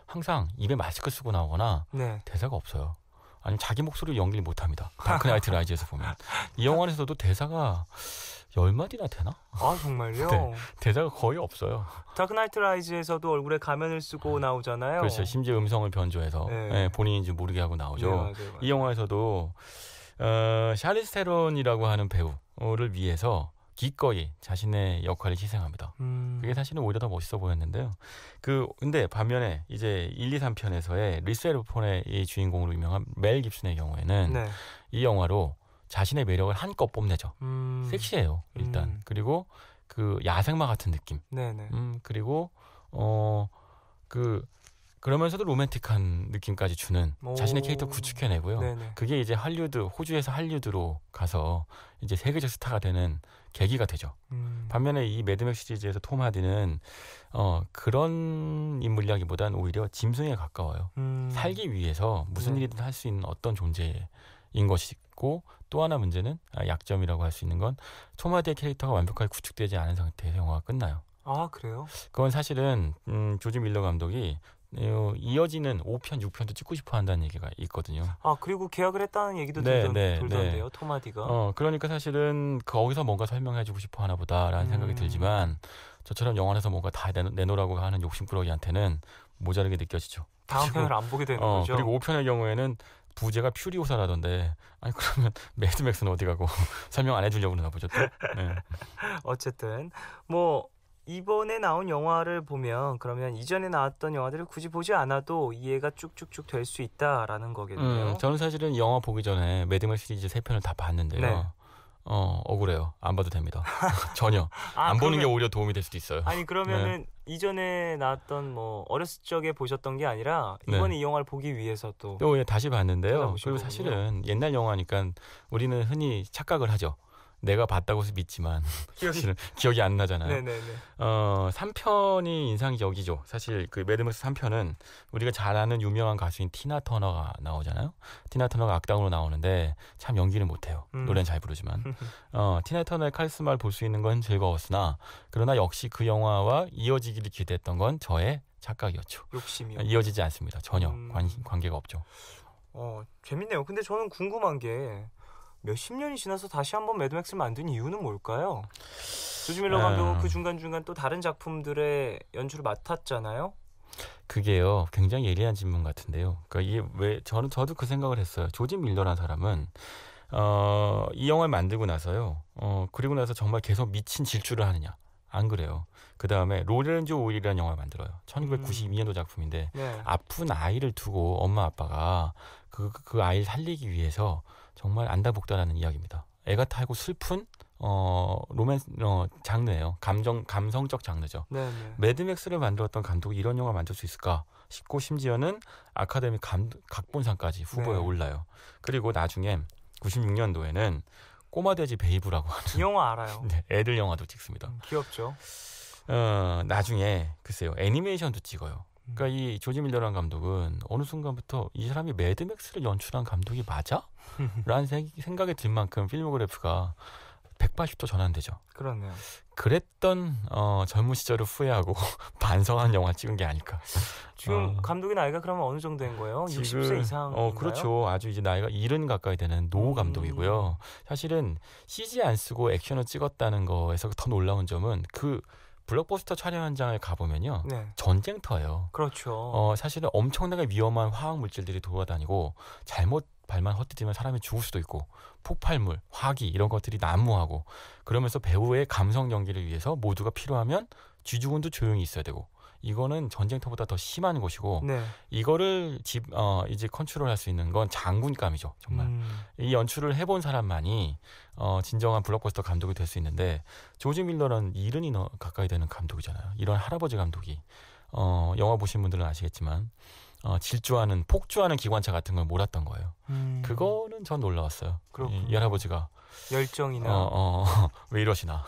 [SPEAKER 3] 항상 입에 마스크 쓰고 나오거나
[SPEAKER 1] 네.
[SPEAKER 3] 대사가 없어요. 아니면 자기 목소리로 연기를 못합니다. 다크나이트 라이즈에서 보면 이 영화에서도 대사가 10마디나 되나?
[SPEAKER 1] 아 정말요?
[SPEAKER 3] 네. 대사가 거의 없어요.
[SPEAKER 1] 다크나이트 라이즈에서도 얼굴에 가면을 쓰고 나오잖아요.
[SPEAKER 3] 그렇죠. 심지어 음성을 변조해서
[SPEAKER 1] 네.
[SPEAKER 3] 본인인지 모르게 하고 나오죠.
[SPEAKER 1] 네, 맞아요.
[SPEAKER 3] 이 영화에서도 샤리스 테론이라고 하는 배우를 위해서 기꺼이 자신의 역할을 희생합니다. 그게 사실은 오히려 더 멋있어 보였는데요. 근데 반면에 이제 1, 2, 3편에서의 리스 웨더폰의 이 주인공으로 유명한 멜 깁슨의 경우에는
[SPEAKER 1] 네.
[SPEAKER 3] 이 영화로 자신의 매력을 한껏 뽐내죠. 섹시해요, 일단. 그리고 그 야생마 같은 느낌.
[SPEAKER 1] 네네.
[SPEAKER 3] 그리고 그러면서도 로맨틱한 느낌까지 주는
[SPEAKER 1] 오.
[SPEAKER 3] 자신의 캐릭터 구축해내고요.
[SPEAKER 1] 네네.
[SPEAKER 3] 그게 이제 호주에서 할리우드로 가서 이제 세계적 스타가 되는 계기가 되죠. 반면에 이 매드맥스 시리즈에서 톰 하디는 그런 인물이라기보단 오히려 짐승에 가까워요. 살기 위해서 무슨
[SPEAKER 1] 네.
[SPEAKER 3] 일이든 할 수 있는 어떤 존재인 것이고, 또 하나 문제는 약점이라고 할 수 있는 건 톰 하디의 캐릭터가 완벽하게 구축되지 않은 상태에서 영화가 끝나요.
[SPEAKER 1] 아 그래요?
[SPEAKER 3] 그건 사실은 조지 밀러 감독이 이어지는 5편, 6편도 찍고 싶어 한다는 얘기가 있거든요.
[SPEAKER 1] 아 그리고 계약을 했다는 얘기도
[SPEAKER 3] 네,
[SPEAKER 1] 돌던데요, 톰 하디가.
[SPEAKER 3] 그러니까 사실은 거기서 뭔가 설명해주고 싶어 하나 보다라는 생각이 들지만, 저처럼 영화에서 뭔가 다 내놓으라고 하는 욕심꾸러기한테는 모자르게 느껴지죠.
[SPEAKER 1] 다음 편을 안 보게 되는 거죠.
[SPEAKER 3] 그리고 5편의 경우에는 부제가 퓨리오사라던데, 아니 그러면 매드맥스는 어디 가고 설명 안 해주려고 그러나 보죠 또. 네.
[SPEAKER 1] 어쨌든 뭐 이번에 나온 영화를 보면 그러면 이전에 나왔던 영화들을 굳이 보지 않아도 이해가 쭉쭉쭉 될 수 있다라는 거겠네요.
[SPEAKER 3] 저는 사실은 영화 보기 전에 매드맥스 시리즈 3편을 다 봤는데요.
[SPEAKER 1] 네.
[SPEAKER 3] 억울해요. 안 봐도 됩니다. 전혀. 안 보는 게 오히려 도움이 될 수도 있어요.
[SPEAKER 1] 아니 그러면은 이전에 나왔던 뭐 어렸을 적에 보셨던 게 아니라 이번에 이 영화를 보기 위해서 또
[SPEAKER 3] 다시 봤는데요.
[SPEAKER 1] 찾아보신
[SPEAKER 3] 그리고
[SPEAKER 1] 거군요.
[SPEAKER 3] 사실은 옛날 영화니까 우리는 흔히 착각을 하죠. 내가 봤다고 해서 믿지만 사실은 기억이 안 나잖아요.
[SPEAKER 1] 네네네.
[SPEAKER 3] 3편이 인상적이죠. 사실 그 매드맥스 3편은 우리가 잘 아는 유명한 가수인 티나 터너가 나오잖아요. 티나 터너가 악당으로 나오는데 참 연기를 못해요. 노래는 잘 부르지만. 티나 터너의 카리스마를 볼 수 있는 건 즐거웠으나, 그러나 역시 그 영화와 이어지기를 기대했던 건 저의 착각이었죠.
[SPEAKER 1] 욕심이요.
[SPEAKER 3] 이어지지 않습니다. 전혀 관계가 없죠.
[SPEAKER 1] 재밌네요. 근데 저는 궁금한 게 몇십 년이 지나서 다시 한번 매드맥스를 만든 이유는 뭘까요? 조지 밀러 감독은 그 중간중간 또 다른 작품들의 연출을 맡았잖아요.
[SPEAKER 3] 그게요, 굉장히 예리한 질문 같은데요. 그러니까 이게 왜 저도 그 생각을 했어요. 조지 밀러라는 사람은 이 영화를 만들고 나서요. 그리고 나서 정말 계속 미친 질주를 하느냐? 안 그래요. 그 다음에 로렌조 오일이라는 영화를 만들어요. 1992년도 작품인데,
[SPEAKER 1] 네.
[SPEAKER 3] 아픈 아이를 두고 엄마 아빠가 그 아이를 살리기 위해서 정말 안다복다라는 이야기입니다. 애가 타고 슬픈 장르예요. 감성적 장르죠.
[SPEAKER 1] 네네.
[SPEAKER 3] 매드맥스를 만들었던 감독이 이런 영화 만들 수 있을까 싶고, 심지어는 아카데미 각본상까지 후보에
[SPEAKER 1] 네.
[SPEAKER 3] 올라요. 그리고 나중에 96년도에는 꼬마돼지 베이브라고 하는
[SPEAKER 1] 이 영화 알아요.
[SPEAKER 3] 네, 애들 영화도 찍습니다.
[SPEAKER 1] 귀엽죠.
[SPEAKER 3] 나중에 글쎄요, 애니메이션도 찍어요. 그러니까 이 조지 밀러라는 감독은 어느 순간부터 이 사람이 매드맥스를 연출한 감독이 맞아? 라는 생각이 들 만큼 필모그래프가 180도 전환되죠.
[SPEAKER 1] 그렇네요.
[SPEAKER 3] 그랬던 젊은 시절을 후회하고 반성한 영화 찍은 게 아닐까.
[SPEAKER 1] 지금 감독의 나이가 그러면 어느 정도인 거예요? 60세 이상인가요?
[SPEAKER 3] 그렇죠. 아주 이제 나이가 70 가까이 되는 노 감독이고요. 사실은 CG 안 쓰고 액션을 찍었다는 거에서 더 놀라운 점은 그 블록버스터 촬영 현장에 가보면요.
[SPEAKER 1] 네.
[SPEAKER 3] 전쟁터예요.
[SPEAKER 1] 그렇죠.
[SPEAKER 3] 사실은 엄청나게 위험한 화학 물질들이 돌아다니고 잘못 발만 헛디디면 사람이 죽을 수도 있고 폭발물, 화기 이런 것들이 난무하고 그러면서 배우의 감성 연기를 위해서 모두가 필요하면 쥐죽은도 조용히 있어야 되고 이거는 전쟁터보다 더 심한 곳이고
[SPEAKER 1] 네.
[SPEAKER 3] 이거를 이제 컨트롤할 수 있는 건 장군감이죠. 정말 이 연출을 해본 사람만이 진정한 블록버스터 감독이 될 수 있는데 조지 밀러는 70이 가까이 되는 감독이잖아요. 이런 할아버지 감독이 영화 보신 분들은 아시겠지만 질주하는 폭주하는 기관차 같은 걸 몰았던 거예요. 그거는 전 놀라웠어요. 이 할아버지가
[SPEAKER 1] 열정이나
[SPEAKER 3] 왜 이러시나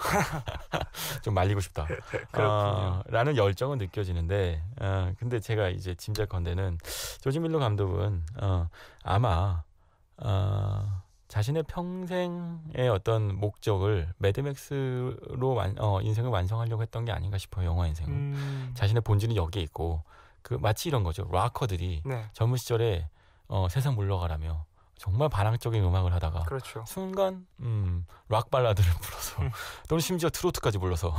[SPEAKER 3] 좀 말리고 싶다 라는 열정은 느껴지는데 근데 제가 이제 짐작컨대는 조지 밀러 감독은 아마 자신의 평생의 어떤 목적을 매드맥스로 인생을 완성하려고 했던 게 아닌가 싶어요. 영화 인생은 자신의 본질은 여기에 있고 그 마치 이런 거죠. 락커들이
[SPEAKER 1] 네.
[SPEAKER 3] 젊은 시절에 세상 물러가라며 정말 반항적인 음악을 하다가
[SPEAKER 1] 그렇죠.
[SPEAKER 3] 순간 락 발라드를 불러서 또는 심지어 트로트까지 불러서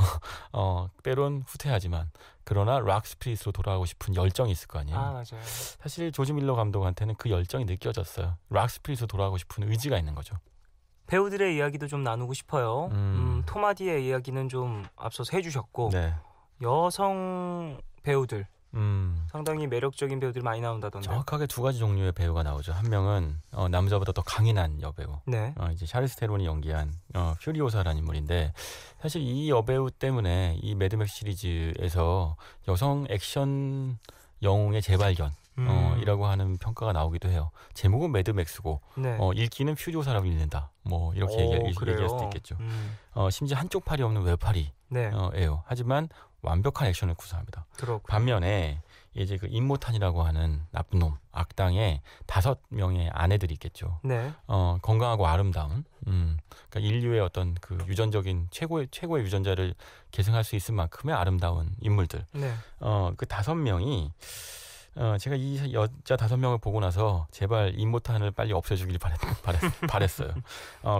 [SPEAKER 3] 때론 후퇴하지만 그러나 락 스피릿으로 돌아가고 싶은 열정이 있을 거 아니에요.
[SPEAKER 1] 맞아요.
[SPEAKER 3] 사실 조지 밀러 감독한테는 그 열정이 느껴졌어요. 락 스피릿으로 돌아가고 싶은 의지가 있는 거죠.
[SPEAKER 1] 배우들의 이야기도 좀 나누고 싶어요. 톰 하디의 이야기는 좀 앞서서 해주셨고
[SPEAKER 3] 네.
[SPEAKER 1] 여성 배우들 상당히 매력적인 배우들이 많이 나온다던데.
[SPEAKER 3] 정확하게 두 가지 종류의 배우가 나오죠. 한 명은 남자보다 더 강인한 여배우.
[SPEAKER 1] 네.
[SPEAKER 3] 이제 샤르스 테론이 연기한 퓨리오사라는 인물인데 사실 이 여배우 때문에 이 매드맥스 시리즈에서 여성 액션 영웅의 재발견 이라고 하는 평가가 나오기도 해요. 제목은 매드맥스고
[SPEAKER 1] 네.
[SPEAKER 3] 읽기는 퓨리오사라고 읽는다. 뭐 이렇게 얘기할 수도 있겠죠. 심지어 한쪽 팔이 없는 외팔이
[SPEAKER 1] 네.
[SPEAKER 3] 예요. 하지만 완벽한 액션을 구사합니다.
[SPEAKER 1] 그렇군요.
[SPEAKER 3] 반면에 이제 그 임모탄이라고 하는 나쁜 놈, 악당의 5명의 아내들이 있겠죠.
[SPEAKER 1] 네.
[SPEAKER 3] 건강하고 아름다운, 그러니까 인류의 어떤 그 유전적인 최고의 유전자를 계승할 수 있을 만큼의 아름다운 인물들.
[SPEAKER 1] 네.
[SPEAKER 3] 그 5명이 제가 이 여자 5명을 보고 나서 제발 임모탄을 빨리 없애주길 바랬어요.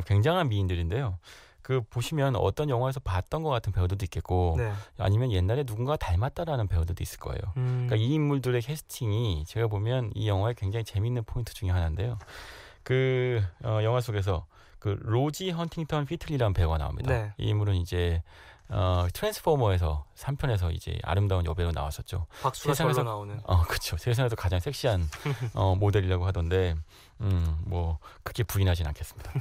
[SPEAKER 3] 굉장한 미인들인데요. 그 보시면 어떤 영화에서 봤던 것 같은 배우들도 있겠고
[SPEAKER 1] 네.
[SPEAKER 3] 아니면 옛날에 누군가 닮았다라는 배우들도 있을 거예요. 그러니까 이 인물들의 캐스팅이 제가 보면 이 영화의 굉장히 재미있는 포인트 중에 하나인데요. 그 영화 속에서 그 로지 헌팅턴 피틀리라는 배우가 나옵니다.
[SPEAKER 1] 네.
[SPEAKER 3] 이 인물은 이제 트랜스포머에서 3편에서 이제 아름다운 여배우 나왔었죠.
[SPEAKER 1] 박수가 절로 나오는.
[SPEAKER 3] 그렇죠. 세상에서 가장 섹시한 모델이라고 하던데 뭐 크게 부인하진 않겠습니다.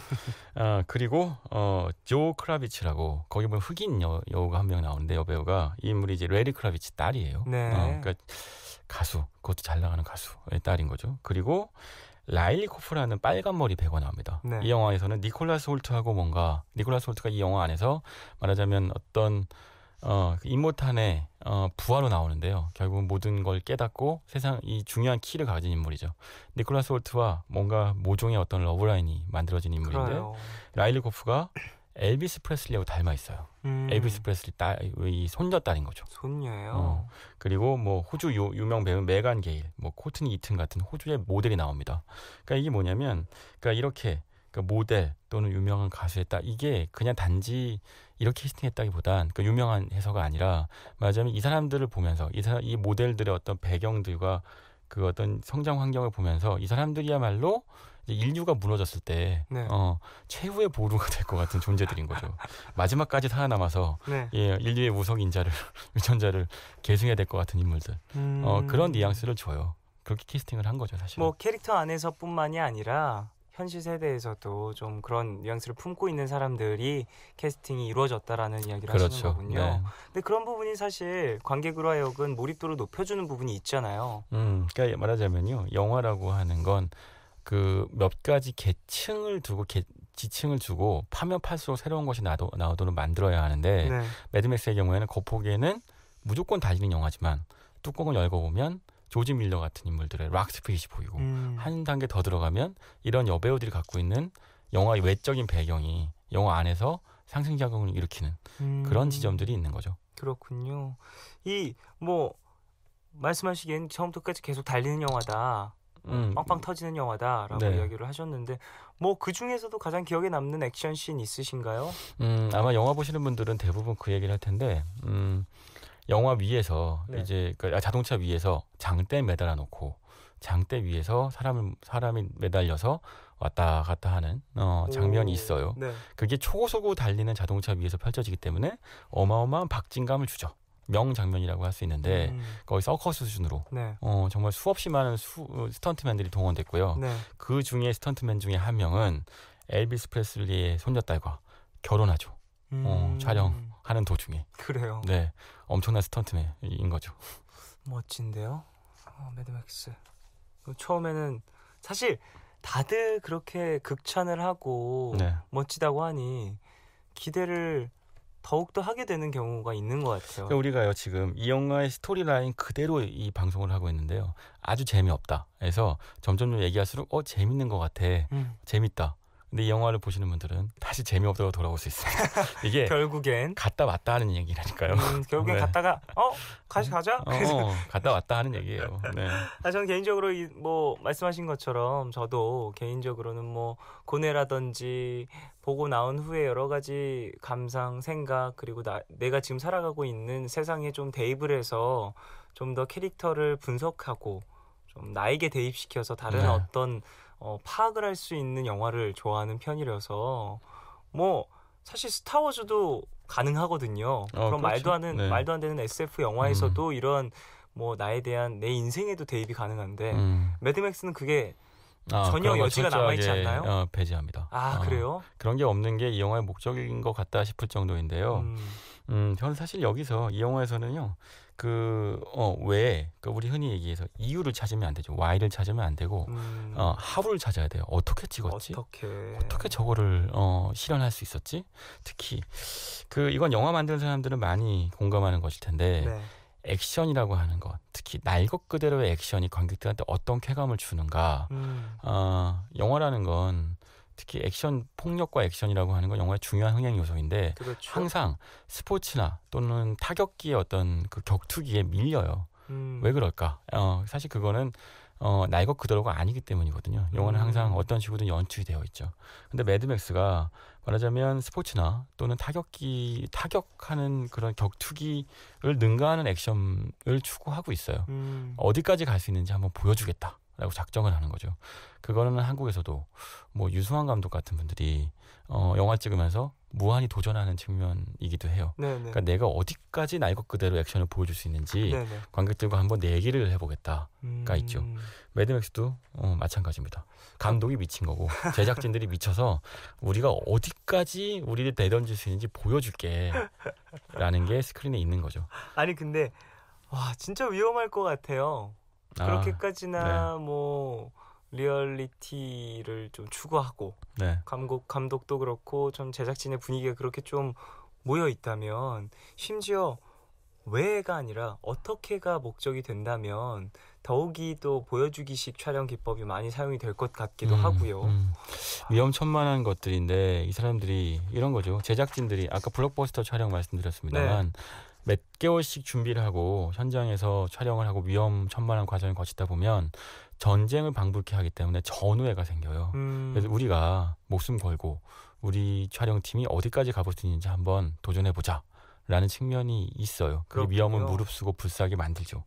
[SPEAKER 3] 그리고 조 크라비츠라고 거기 보면 흑인 여우가 한 명 나오는데 여배우가 이 인물이 이제 레리 크라비츠 딸이에요.
[SPEAKER 1] 네.
[SPEAKER 3] 그러니까 가수, 그것도 잘 나가는 가수의 딸인 거죠. 그리고 라일리 코프라는 빨간 머리 배우가 나옵니다.
[SPEAKER 1] 네.
[SPEAKER 3] 이 영화에서는 니콜라스 홀트하고 니콜라스 홀트가 이 영화 안에서 말하자면 어떤 임모탄의 부하로 나오는데요. 결국은 모든 걸 깨닫고 세상 이 중요한 키를 가진 인물이죠. 니콜라스 홀트와 뭔가 모종의 어떤 러브라인이 만들어진 인물인데
[SPEAKER 1] 그래요.
[SPEAKER 3] 라일리 코프가 엘비스 프레슬리하고 닮아 있어요. 엘비스 프레슬리 이 손녀딸인 거죠.
[SPEAKER 1] 손녀예요.
[SPEAKER 3] 그리고 뭐 호주 유명 배우 메간 게일, 뭐 코트니 이튼 같은 호주의 모델이 나옵니다. 그러니까 이게 뭐냐면, 그러니까 이렇게 모델 또는 유명한 가수의 딸 이게 그냥 단지 이렇게 캐스팅했다기보단 그 유명한 해서가 아니라 말하자면 이 사람들을 보면서 이 모델들의 어떤 배경들과 그 어떤 성장 환경을 보면서 이 사람들이야말로 인류가 무너졌을 때
[SPEAKER 1] 네.
[SPEAKER 3] 최후의 보루가 될 것 같은 존재들인 거죠. 마지막까지 살아남아서
[SPEAKER 1] 네.
[SPEAKER 3] 인류의 유전자를 계승해야 될 것 같은 인물들. 그런 뉘앙스를 줘요. 그렇게 캐스팅을 한 거죠, 사실.
[SPEAKER 1] 뭐 캐릭터 안에서뿐만이 아니라 현실 세대에서도 좀 그런 뉘앙스를 품고 있는 사람들이 캐스팅이 이루어졌다라는 이야기를
[SPEAKER 3] 그렇죠.
[SPEAKER 1] 하시는 거군요.
[SPEAKER 3] 네.
[SPEAKER 1] 근데 그런 부분이 사실 관객으로 하여금 몰입도를 높여주는 부분이 있잖아요.
[SPEAKER 3] 그러니까 말하자면요, 영화라고 하는 건 그 몇 가지 계층을 두고 지층을 주고 파면 팔수록 새로운 것이 나오도록 만들어야 하는데
[SPEAKER 1] 네.
[SPEAKER 3] 매드맥스의 경우에는 겉보기에는 무조건 달리는 영화지만 뚜껑을 열고보면 조지 밀러 같은 인물들의 락 스피릿이 보이고 한 단계 더 들어가면 이런 여배우들이 갖고 있는 영화의 외적인 배경이 영화 안에서 상승작용을 일으키는 그런 지점들이 있는 거죠.
[SPEAKER 1] 그렇군요. 이 뭐 말씀하시기엔 처음부터 끝까지 계속 달리는 영화다. 빵빵 터지는 영화다라고
[SPEAKER 3] 네.
[SPEAKER 1] 이야기를 하셨는데 뭐 그 중에서도 가장 기억에 남는 액션 씬 있으신가요?
[SPEAKER 3] 아마 영화 보시는 분들은 대부분 그 얘기를 할 텐데 영화 위에서
[SPEAKER 1] 네.
[SPEAKER 3] 이제 자동차 위에서 장대 매달아 놓고 장대 위에서 사람이 매달려서 왔다 갔다 하는 장면이 있어요.
[SPEAKER 1] 네.
[SPEAKER 3] 그게 초고속으로 달리는 자동차 위에서 펼쳐지기 때문에 어마어마한 박진감을 주죠. 명장면이라고 할 수 있는데 거의 서커스 수준으로
[SPEAKER 1] 네.
[SPEAKER 3] 정말 수없이 많은 스턴트맨들이 동원됐고요.
[SPEAKER 1] 네.
[SPEAKER 3] 그 중에 스턴트맨 중에 한 명은 엘비스 프레슬리의 손녀딸과 결혼하죠. 촬영하는 도중에.
[SPEAKER 1] 그래요.
[SPEAKER 3] 네, 엄청난 스턴트맨인 거죠.
[SPEAKER 1] 멋진데요. 매드맥스. 처음에는 사실 다들 그렇게 극찬을 하고
[SPEAKER 3] 네.
[SPEAKER 1] 멋지다고 하니 기대를 더욱더 하게 되는 경우가 있는 것 같아요.
[SPEAKER 3] 그러니까 우리가요 지금 이 영화의 스토리라인 그대로 이 방송을 하고 있는데요. 아주 재미없다. 그래서 점점 얘기할수록 재밌는 것 같아. 재밌다. 근데 이 영화를 보시는 분들은 다시 재미없다고 돌아올 수 있어요. 이게
[SPEAKER 1] 결국엔
[SPEAKER 3] 갔다 왔다 하는 얘기라니까요.
[SPEAKER 1] 결국엔
[SPEAKER 3] 네.
[SPEAKER 1] 갔다가 다시 가자.
[SPEAKER 3] 갔다 왔다 하는 얘기예요. 네.
[SPEAKER 1] 저는 개인적으로 뭐 말씀하신 것처럼 저도 개인적으로는 뭐 고뇌라든지 보고 나온 후에 여러 가지 감상, 생각 그리고 내가 지금 살아가고 있는 세상에 좀 대입을 해서 좀 더 캐릭터를 분석하고 좀 나에게 대입시켜서 다른
[SPEAKER 3] 네.
[SPEAKER 1] 어떤 파악을 할 수 있는 영화를 좋아하는 편이라서 뭐 사실 스타워즈도 가능하거든요. 그럼
[SPEAKER 3] 그렇죠.
[SPEAKER 1] 말도 안 되는 SF 영화에서도 이런 뭐 나에 대한 내 인생에도 대입이 가능한데 매드맥스는 그게 전혀 여지가 남아있지 않나요?
[SPEAKER 3] 배제합니다.
[SPEAKER 1] 그래요?
[SPEAKER 3] 그런 게 없는 게 이 영화의 목적인 것 같다 싶을 정도인데요. 저는 사실 여기서 이 영화에서는요. 왜 우리 흔히 얘기해서 이유를 찾으면 안 되죠. Why를 찾으면 안 되고 How를 찾아야 돼요. 어떻게 찍었지? 어떻게 저거를 실현할 수 있었지? 특히 이건 영화 만드는 사람들은 많이 공감하는 것일 텐데
[SPEAKER 1] 네.
[SPEAKER 3] 액션이라고 하는 것, 특히 날 것 그대로의 액션이 관객들한테 어떤 쾌감을 주는가. 영화라는 건 특히 액션, 폭력과 액션이라고 하는 건 영화의 중요한 흥행 요소인데
[SPEAKER 1] 그렇죠.
[SPEAKER 3] 항상 스포츠나 또는 타격기의 어떤 그 격투기에 밀려요. 왜 그럴까? 사실 그거는 날 것 그대로가 아니기 때문이거든요. 영화는 항상 어떤 식으로든 연출이 되어 있죠. 근데 매드맥스가 말하자면 스포츠나 또는 타격하는 그런 격투기를 능가하는 액션을 추구하고 있어요. 어디까지 갈 수 있는지 한번 보여주겠다. 라고 작정을 하는 거죠. 그거는 한국에서도 뭐 유승환 감독 같은 분들이 영화 찍으면서 무한히 도전하는 측면이기도 해요.
[SPEAKER 1] 네네.
[SPEAKER 3] 그러니까 내가 어디까지 날 것 그대로 액션을 보여줄 수 있는지
[SPEAKER 1] 네네.
[SPEAKER 3] 관객들과 한번 내기를 해보겠다가 있죠. 매드맥스도 마찬가지입니다. 감독이 미친 거고 제작진들이 미쳐서 우리가 어디까지 우리를 내던질 수 있는지 보여줄게 라는 게 스크린에 있는 거죠.
[SPEAKER 1] 아니 근데 진짜 위험할 것 같아요. 그렇게까지나 뭐 리얼리티를 좀 추구하고
[SPEAKER 3] 네.
[SPEAKER 1] 감독도 그렇고 좀 제작진의 분위기가 그렇게 좀 모여 있다면 심지어 왜가 아니라 어떻게가 목적이 된다면 더욱이 또 보여주기식 촬영 기법이 많이 사용이 될 것 같기도 하고요.
[SPEAKER 3] 위험천만한 것들인데 이 사람들이 이런 거죠. 제작진들이 아까 블록버스터 촬영 말씀드렸습니다만 몇 개월씩 준비를 하고 현장에서 촬영을 하고 위험천만한 과정을 거치다 보면 전쟁을 방불케 하기 때문에 전우회가 생겨요. 그래서 우리가 목숨 걸고 우리 촬영팀이 어디까지 가볼 수 있는지 한번 도전해보자 라는 측면이 있어요. 그 위험을 무릅쓰고 불사하게 만들죠.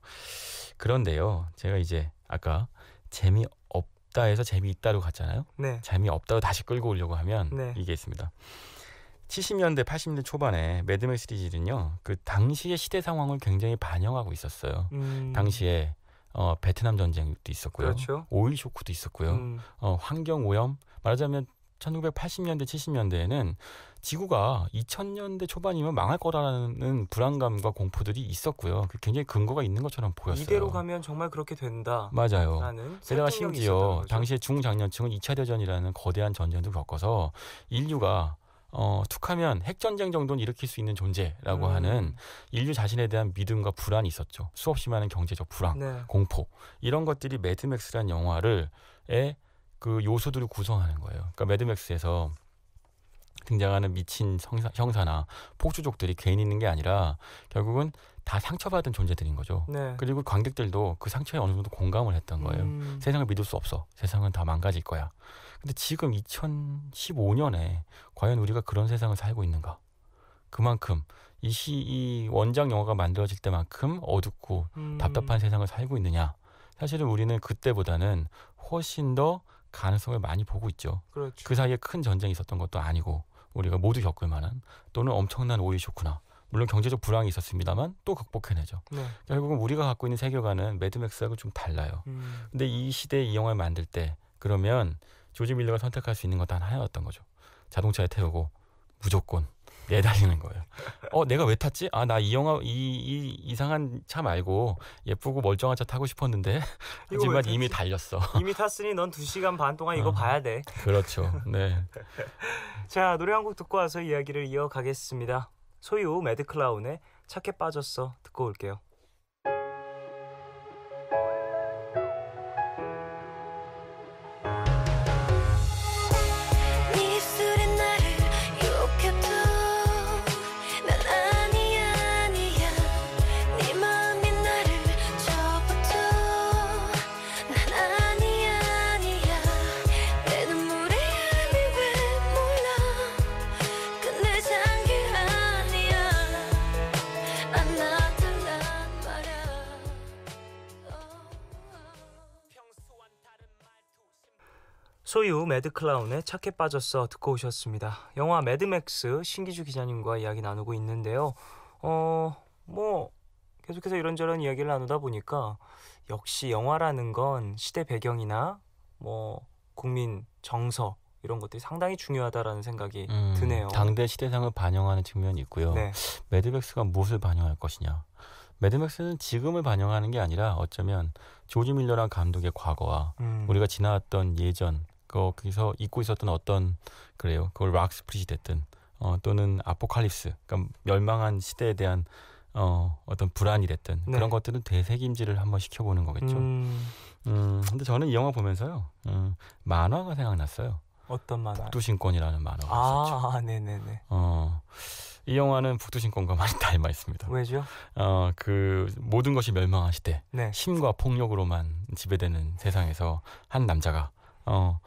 [SPEAKER 3] 그런데요, 제가 이제 아까 재미없다 해서 재미있다로 갔잖아요.
[SPEAKER 1] 네.
[SPEAKER 3] 재미없다로 다시 끌고 오려고 하면
[SPEAKER 1] 네.
[SPEAKER 3] 이게 있습니다. 70년대, 80년대 초반에 매드맥스 시리즈는요, 그 당시의 시대 상황을 굉장히 반영하고 있었어요. 당시에 베트남 전쟁도 있었고요,
[SPEAKER 1] 그렇죠.
[SPEAKER 3] 오일 쇼크도 있었고요, 환경 오염, 말하자면 1980년대, 70년대에는 지구가 2000년대 초반이면 망할 거라는 불안감과 공포들이 있었고요. 굉장히 근거가 있는 것처럼 보였어요.
[SPEAKER 1] 이대로 가면 정말 그렇게 된다.
[SPEAKER 3] 맞아요. 게다가
[SPEAKER 1] 설득력이
[SPEAKER 3] 심지어
[SPEAKER 1] 있었던
[SPEAKER 3] 당시에 중장년층은 2차 대전이라는 거대한 전쟁도 겪어서 인류가 툭하면 핵전쟁 정도는 일으킬 수 있는 존재라고 하는 인류 자신에 대한 믿음과 불안이 있었죠. 수없이 많은 경제적 불안,
[SPEAKER 1] 네.
[SPEAKER 3] 공포, 이런 것들이 매드맥스라는 영화를 그 요소들을 구성하는 거예요. 그러니까 매드맥스에서 등장하는 미친 형사나 폭주족들이 괜히 있는 게 아니라 결국은 다 상처받은 존재들인 거죠.
[SPEAKER 1] 네.
[SPEAKER 3] 그리고 관객들도 그 상처에 어느 정도 공감을 했던 거예요. 세상을 믿을 수 없어. 세상은 다 망가질 거야. 근데 지금 2015년에 과연 우리가 그런 세상을 살고 있는가? 그만큼 이 원작 영화가 만들어질 때만큼 어둡고 답답한 세상을 살고 있느냐? 사실은 우리는 그때보다는 훨씬 더 가능성을 많이 보고 있죠.
[SPEAKER 1] 그렇죠.
[SPEAKER 3] 그 사이에 큰 전쟁이 있었던 것도 아니고 우리가 모두 겪을 만한 또는 엄청난 오일 쇼크나 물론 경제적 불황이 있었습니다만 또 극복해내죠.
[SPEAKER 1] 네.
[SPEAKER 3] 결국은 우리가 갖고 있는 세계관은 매드맥스하고 좀 달라요. 근데 이 시대에 이 영화를 만들 때 그러면 조지 밀러가 선택할 수 있는 것 단 하나였던 거죠. 자동차에 태우고 무조건 내달리는 거예요. 내가 왜 탔지? 나 이 영화 이 이상한 차 말고 예쁘고 멀쩡한 차 타고 싶었는데 하지만 이미 달렸어.
[SPEAKER 1] 이미 탔으니 넌 2시간 반 동안 이거 봐야 돼.
[SPEAKER 3] 그렇죠. 네.
[SPEAKER 1] 자, 노래 한 곡 듣고 와서 이야기를 이어가겠습니다. 소유 매드클라운의 착해 빠졌어 듣고 올게요. 소유 매드클라운의 착해 빠졌어 듣고 오셨습니다. 영화 매드맥스 신기주 기자님과 이야기 나누고 있는데요. 뭐 계속해서 이런저런 이야기를 나누다 보니까 역시 영화라는 건 시대 배경이나 뭐 국민 정서 이런 것들이 상당히 중요하다라는 생각이 드네요.
[SPEAKER 3] 당대 시대상을 반영하는 측면이 있고요.
[SPEAKER 1] 네.
[SPEAKER 3] 매드맥스가 무엇을 반영할 것이냐. 매드맥스는 지금을 반영하는 게 아니라 어쩌면 조지 밀러란 감독의 과거와 우리가 지나왔던 예전 거기서 잊고 있었던 어떤 그래요. 그걸 락스프릿이 됐든 또는 아포칼립스, 그러니까 멸망한 시대에 대한 어떤 불안이 됐든
[SPEAKER 1] 네.
[SPEAKER 3] 그런 것들은 되새김질을 한번 시켜보는 거겠죠. 근데 저는 이 영화 보면서요 만화가 생각났어요.
[SPEAKER 1] 어떤 만화?
[SPEAKER 3] 북두신권이라는 만화가 있었죠.
[SPEAKER 1] 네네네.
[SPEAKER 3] 이 영화는 북두신권과 많이 닮아 있습니다.
[SPEAKER 1] 왜죠?
[SPEAKER 3] 그 모든 것이 멸망한 시대,
[SPEAKER 1] 네.
[SPEAKER 3] 힘과 폭력으로만 지배되는 세상에서 한 남자가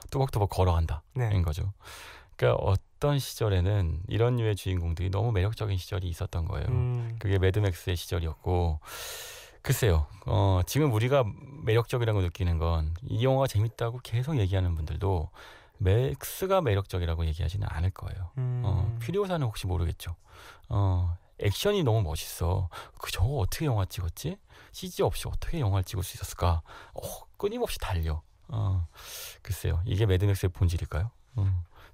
[SPEAKER 3] 뚜벅뚜벅 걸어간다.
[SPEAKER 1] 네.
[SPEAKER 3] 인 거죠. 그러니까 어떤 시절에는 이런 류의 주인공들이 너무 매력적인 시절이 있었던 거예요. 그게 매드맥스의 시절이었고 글쎄요. 지금 우리가 매력적이라고 느끼는 건 이 영화가 재밌다고 계속 얘기하는 분들도 맥스가 매력적이라고 얘기하지는 않을 거예요. 퓨리오사는 혹시 모르겠죠. 액션이 너무 멋있어. 저거 어떻게 영화 찍었지? CG 없이 어떻게 영화를 찍을 수 있었을까? 끊임없이 달려. 글쎄요. 이게 매드맥스의 본질일까요?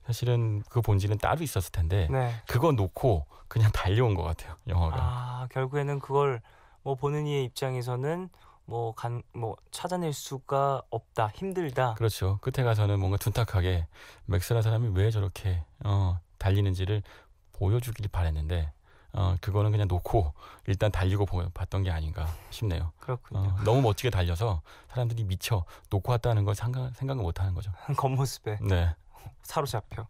[SPEAKER 3] 사실은 그 본질은 따로 있었을 텐데
[SPEAKER 1] 네.
[SPEAKER 3] 그거 놓고 그냥 달려온 것 같아요. 영화가.
[SPEAKER 1] 결국에는 그걸 뭐 보는 이의 입장에서는 뭐 찾아낼 수가 없다, 힘들다.
[SPEAKER 3] 그렇죠. 끝에 가서는 뭔가 둔탁하게 맥스라는 사람이 왜 저렇게 달리는지를 보여주길 바랬는데 그거는 그냥 놓고 일단 달리고 봤던 게 아닌가 싶네요.
[SPEAKER 1] 그렇군요.
[SPEAKER 3] 너무 멋지게 달려서 사람들이 미쳐 놓고 왔다는 걸 생각을 못하는 거죠.
[SPEAKER 1] 겉모습에
[SPEAKER 3] 네.
[SPEAKER 1] 사로잡혀.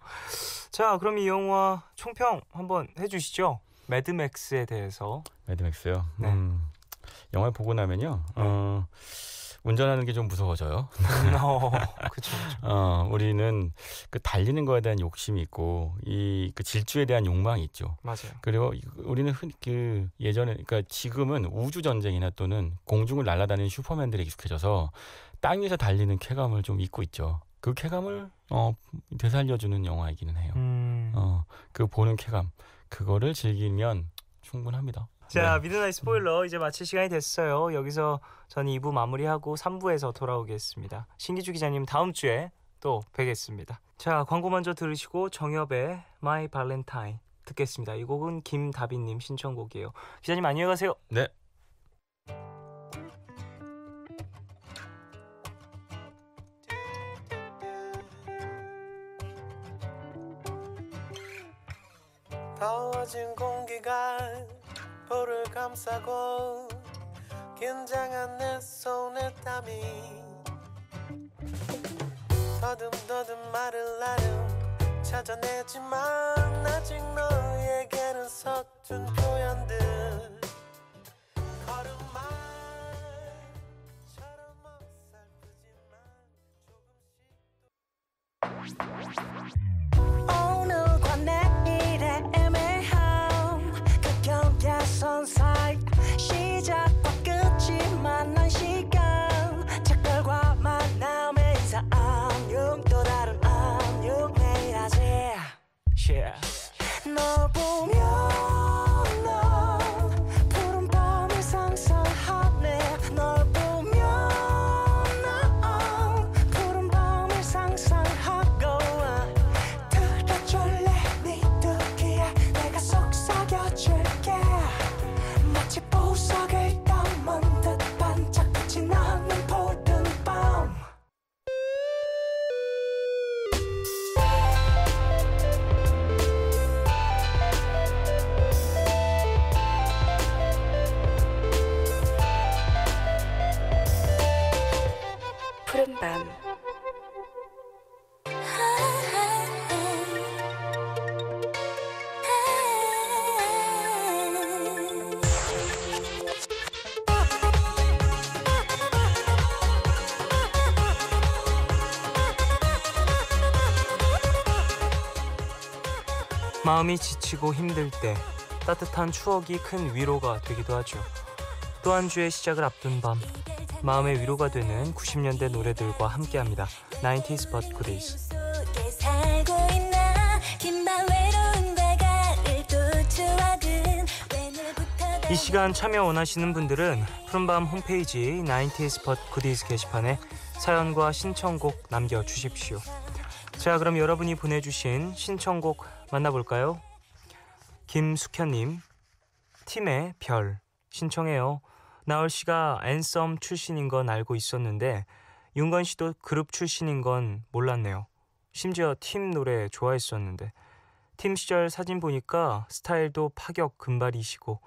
[SPEAKER 1] 자, 그럼 이 영화 총평 한번 해주시죠. 매드맥스에 대해서.
[SPEAKER 3] 매드맥스요.
[SPEAKER 1] 네.
[SPEAKER 3] 영화를 보고 나면요. 운전하는 게 좀 무서워져요.
[SPEAKER 1] 그렇죠.
[SPEAKER 3] 우리는 그 달리는 거에 대한 욕심이 있고 그 질주에 대한 욕망이 있죠.
[SPEAKER 1] 맞아요.
[SPEAKER 3] 그리고 우리는 예전에 그러니까 지금은 우주 전쟁이나 또는 공중을 날아다니는 슈퍼맨들에 익숙해져서 땅 위에서 달리는 쾌감을 좀 잊고 있죠. 그 쾌감을 되살려주는 영화이기는 해요. 그 보는 쾌감 그거를 즐기면 충분합니다.
[SPEAKER 1] 자,
[SPEAKER 3] 네.
[SPEAKER 1] 미드나잇 스포일러 이제 마칠 시간이 됐어요. 여기서 저는 2부 마무리하고 3부에서 돌아오겠습니다. 신기주 기자님 다음 주에 또 뵙겠습니다. 자, 광고 먼저 들으시고 정엽의 My Valentine 듣겠습니다. 이 곡은 김다빈님 신청곡이에요. 기자님 안녕히 가세요.
[SPEAKER 3] 네.
[SPEAKER 2] 더워진 공기가 볼을 감싸고 긴장한 내 손에 땀이 더듬더듬 말을 나눈 찾아내지만 아직 너에게는 서툰 표현들 오늘과 내일의 애매함 그 경계선 사이 시작과 끝이 만난 시간 작별과 만남의 인사 안녕 또 다른 안녕 매일 하지 yeah. 널 보면 난 푸른 밤을 상상하네 널 보면 난 푸른 밤을 상상하고 들어줄래 네 두기에 내가 속삭여줄게 마치 보석을 담은 듯 반짝빛이 나는 푸른 밤 푸른 밤
[SPEAKER 1] 마음이 지치고 힘들 때 따뜻한 추억이 큰 위로가 되기도 하죠. 또 한 주의 시작을 앞둔 밤 마음의 위로가 되는 90년대 노래들과 함께합니다. 90s but goodies. 이 시간 참여 원하시는 분들은 푸른밤 홈페이지 90s but goodies 게시판에 사연과 신청곡 남겨주십시오. 자, 그럼 여러분이 보내주신 신청곡 만나볼까요? 김숙현님, 팀의 별 신청해요. 나얼씨가 앤썸 출신인 건 알고 있었는데 윤건씨도 그룹 출신인 건 몰랐네요. 심지어 팀 노래 좋아했었는데 팀 시절 사진 보니까 스타일도 파격 금발이시고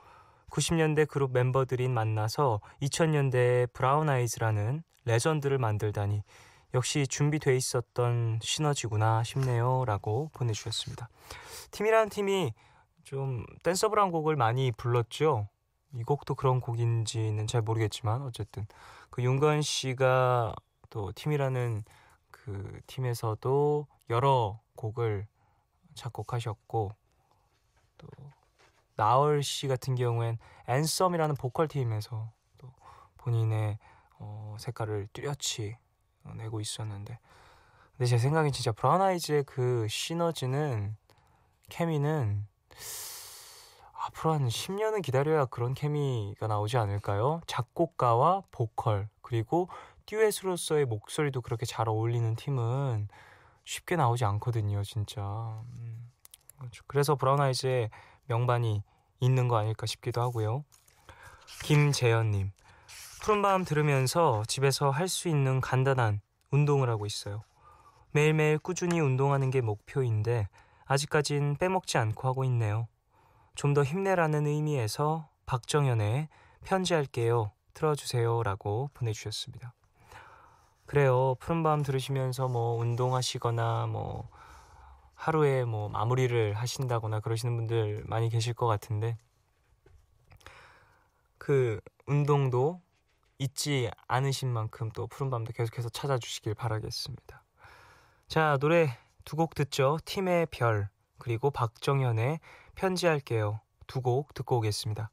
[SPEAKER 1] 90년대 그룹 멤버들이 만나서 2000년대에 브라운 아이즈라는 레전드를 만들다니 역시 준비돼 있었던 시너지구나 싶네요 라고 보내주셨습니다. 팀이라는 팀이 좀 댄서블한 곡을 많이 불렀죠. 이 곡도 그런 곡인지는 잘 모르겠지만 어쨌든 그 윤건 씨가 또 팀이라는 그 팀에서도 여러 곡을 작곡하셨고 또 나얼 씨 같은 경우엔 앤썸이라는 보컬 팀에서 또 본인의 색깔을 뚜렷이 내고 있었는데 근데 제 생각엔 진짜 브라운 아이즈의 그 시너지는 케미는 앞으로 한 10년은 기다려야 그런 케미가 나오지 않을까요? 작곡가와 보컬 그리고 듀엣으로서의 목소리도 그렇게 잘 어울리는 팀은 쉽게 나오지 않거든요 진짜. 그래서 브라운 아이즈의 명반이 있는 거 아닐까 싶기도 하고요. 김재현님, 푸른밤 들으면서 집에서 할 수 있는 간단한 운동을 하고 있어요. 매일매일 꾸준히 운동하는 게 목표인데 아직까진 빼먹지 않고 하고 있네요. 좀 더 힘내라는 의미에서 박정현의 편지할게요 틀어주세요 라고 보내주셨습니다. 그래요. 푸른밤 들으시면서 뭐 운동하시거나 뭐 하루에 뭐 마무리를 하신다거나 그러시는 분들 많이 계실 것 같은데 그 운동도 잊지 않으신 만큼 또 푸른밤도 계속해서 찾아주시길 바라겠습니다. 자, 노래 두 곡 듣죠. 팀의 별 그리고 박정현의 편지할게요 두 곡 듣고 오겠습니다.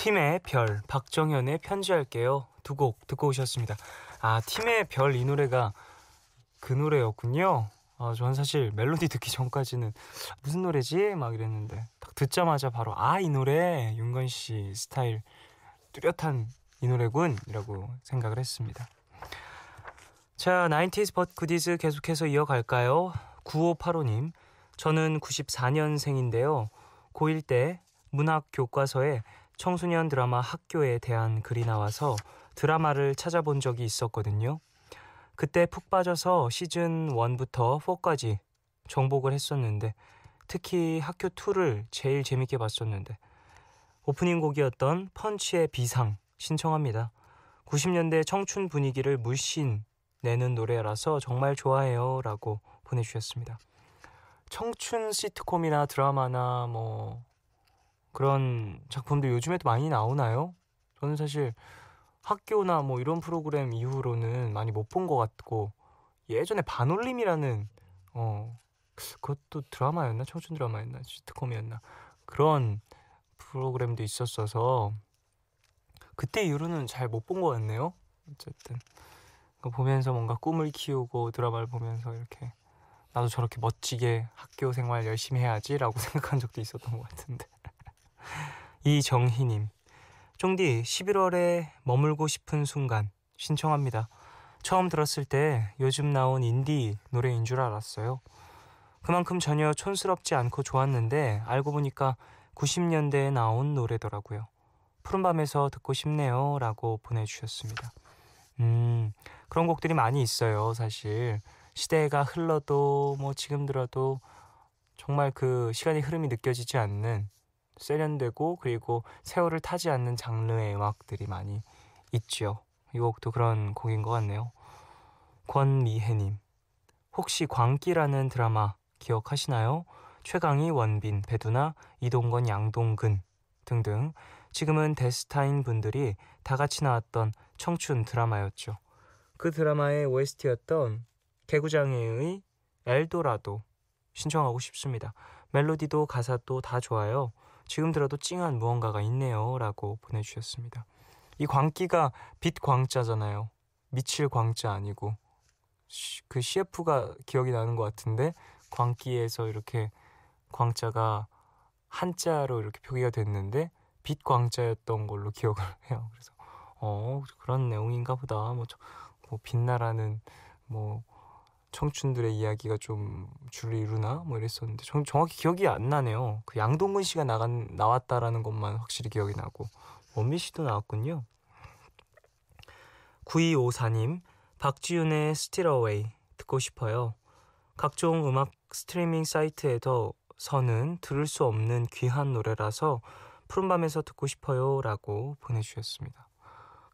[SPEAKER 1] 팀의 별, 박정현의 편지할게요. 두 곡 듣고 오셨습니다. 아, 팀의 별 이 노래가 그 노래였군요. 저는 사실 멜로디 듣기 전까지는 무슨 노래지? 막 이랬는데 딱 듣자마자 바로 이 노래 윤건 씨 스타일 뚜렷한 이 노래군 이라고 생각을 했습니다. 자, 90s but goodies 계속해서 이어갈까요? 9585님, 저는 94년생인데요. 고1 때 문학 교과서에 청소년 드라마 학교에 대한 글이 나와서 드라마를 찾아본 적이 있었거든요. 그때 푹 빠져서 시즌 1부터 4까지 정복을 했었는데 특히 학교 2를 제일 재밌게 봤었는데 오프닝 곡이었던 펀치의 비상 신청합니다. 90년대 청춘 분위기를 물씬 내는 노래라서 정말 좋아해요 라고 보내주셨습니다. 청춘 시트콤이나 드라마나 뭐 그런 작품들 요즘에도 많이 나오나요? 저는 사실 학교나 뭐 이런 프로그램 이후로는 많이 못 본 것 같고 예전에 반올림이라는 그것도 드라마였나? 청춘 드라마였나? 시트콤이었나? 그런 프로그램도 있었어서 그때 이후로는 잘 못 본 것 같네요. 어쨌든 보면서 뭔가 꿈을 키우고 드라마를 보면서 이렇게 나도 저렇게 멋지게 학교 생활 열심히 해야지 라고 생각한 적도 있었던 것 같은데 이정희님, 쫑디 11월에 머물고 싶은 순간 신청합니다. 처음 들었을 때 요즘 나온 인디 노래인 줄 알았어요. 그만큼 전혀 촌스럽지 않고 좋았는데 알고 보니까 90년대에 나온 노래더라고요. 푸른밤에서 듣고 싶네요 라고 보내주셨습니다. 그런 곡들이 많이 있어요. 사실 시대가 흘러도 뭐 지금 들어도 정말 그 시간의 흐름이 느껴지지 않는 세련되고 그리고 세월을 타지 않는 장르의 음악들이 많이 있죠. 이 곡도 그런 곡인 것 같네요. 권미혜님, 혹시 광기라는 드라마 기억하시나요? 최강희, 원빈, 배두나, 이동건, 양동근 등등 지금은 데스타인 분들이 다 같이 나왔던 청춘 드라마였죠. 그 드라마의 OST였던 개구장애의 엘도라도 신청하고 싶습니다. 멜로디도 가사도 다 좋아요. 지금 들어도 찡한 무언가가 있네요 라고 보내주셨습니다. 이 광기가 빛 광자잖아요. 미칠 광자 아니고 그 CF가 기억이 나는 것 같은데 광기에서 이렇게 광자가 한자로 이렇게 표기가 됐는데 빛 광자였던 걸로 기억을 해요. 그래서 그런 내용인가 보다. 뭐 빛나라는 뭐 청춘들의 이야기가 좀 줄을 이루나 뭐 이랬었는데 정확히 기억이 안 나네요. 그 양동근 씨가 나왔다라는 것만 확실히 기억이 나고 원미 씨도 나왔군요. 9254님, 박지윤의 Still Away 듣고 싶어요. 각종 음악 스트리밍 사이트에서는 들을 수 없는 귀한 노래라서 푸른밤에서 듣고 싶어요 라고 보내주셨습니다.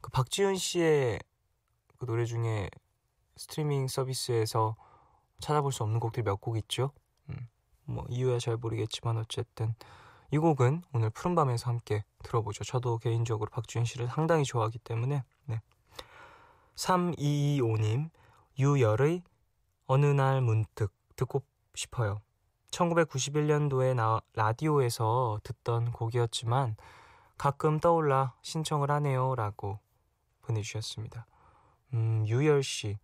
[SPEAKER 1] 그 박지윤 씨의 그 노래 중에 스트리밍 서비스에서 찾아볼 수 없는 곡들이 몇 곡 있죠. 뭐 이유야 잘 모르겠지만 어쨌든 이 곡은 오늘 푸른밤에서 함께 들어보죠. 저도 개인적으로 박지윤 씨를 상당히 좋아하기 때문에. 3225님, 유열의 어느 날 문득 듣고 싶어요. 1991년도에 라디오에서 듣던 곡이었지만 가끔 떠올라 신청을 하네요 라고 보내주셨습니다. 유열씨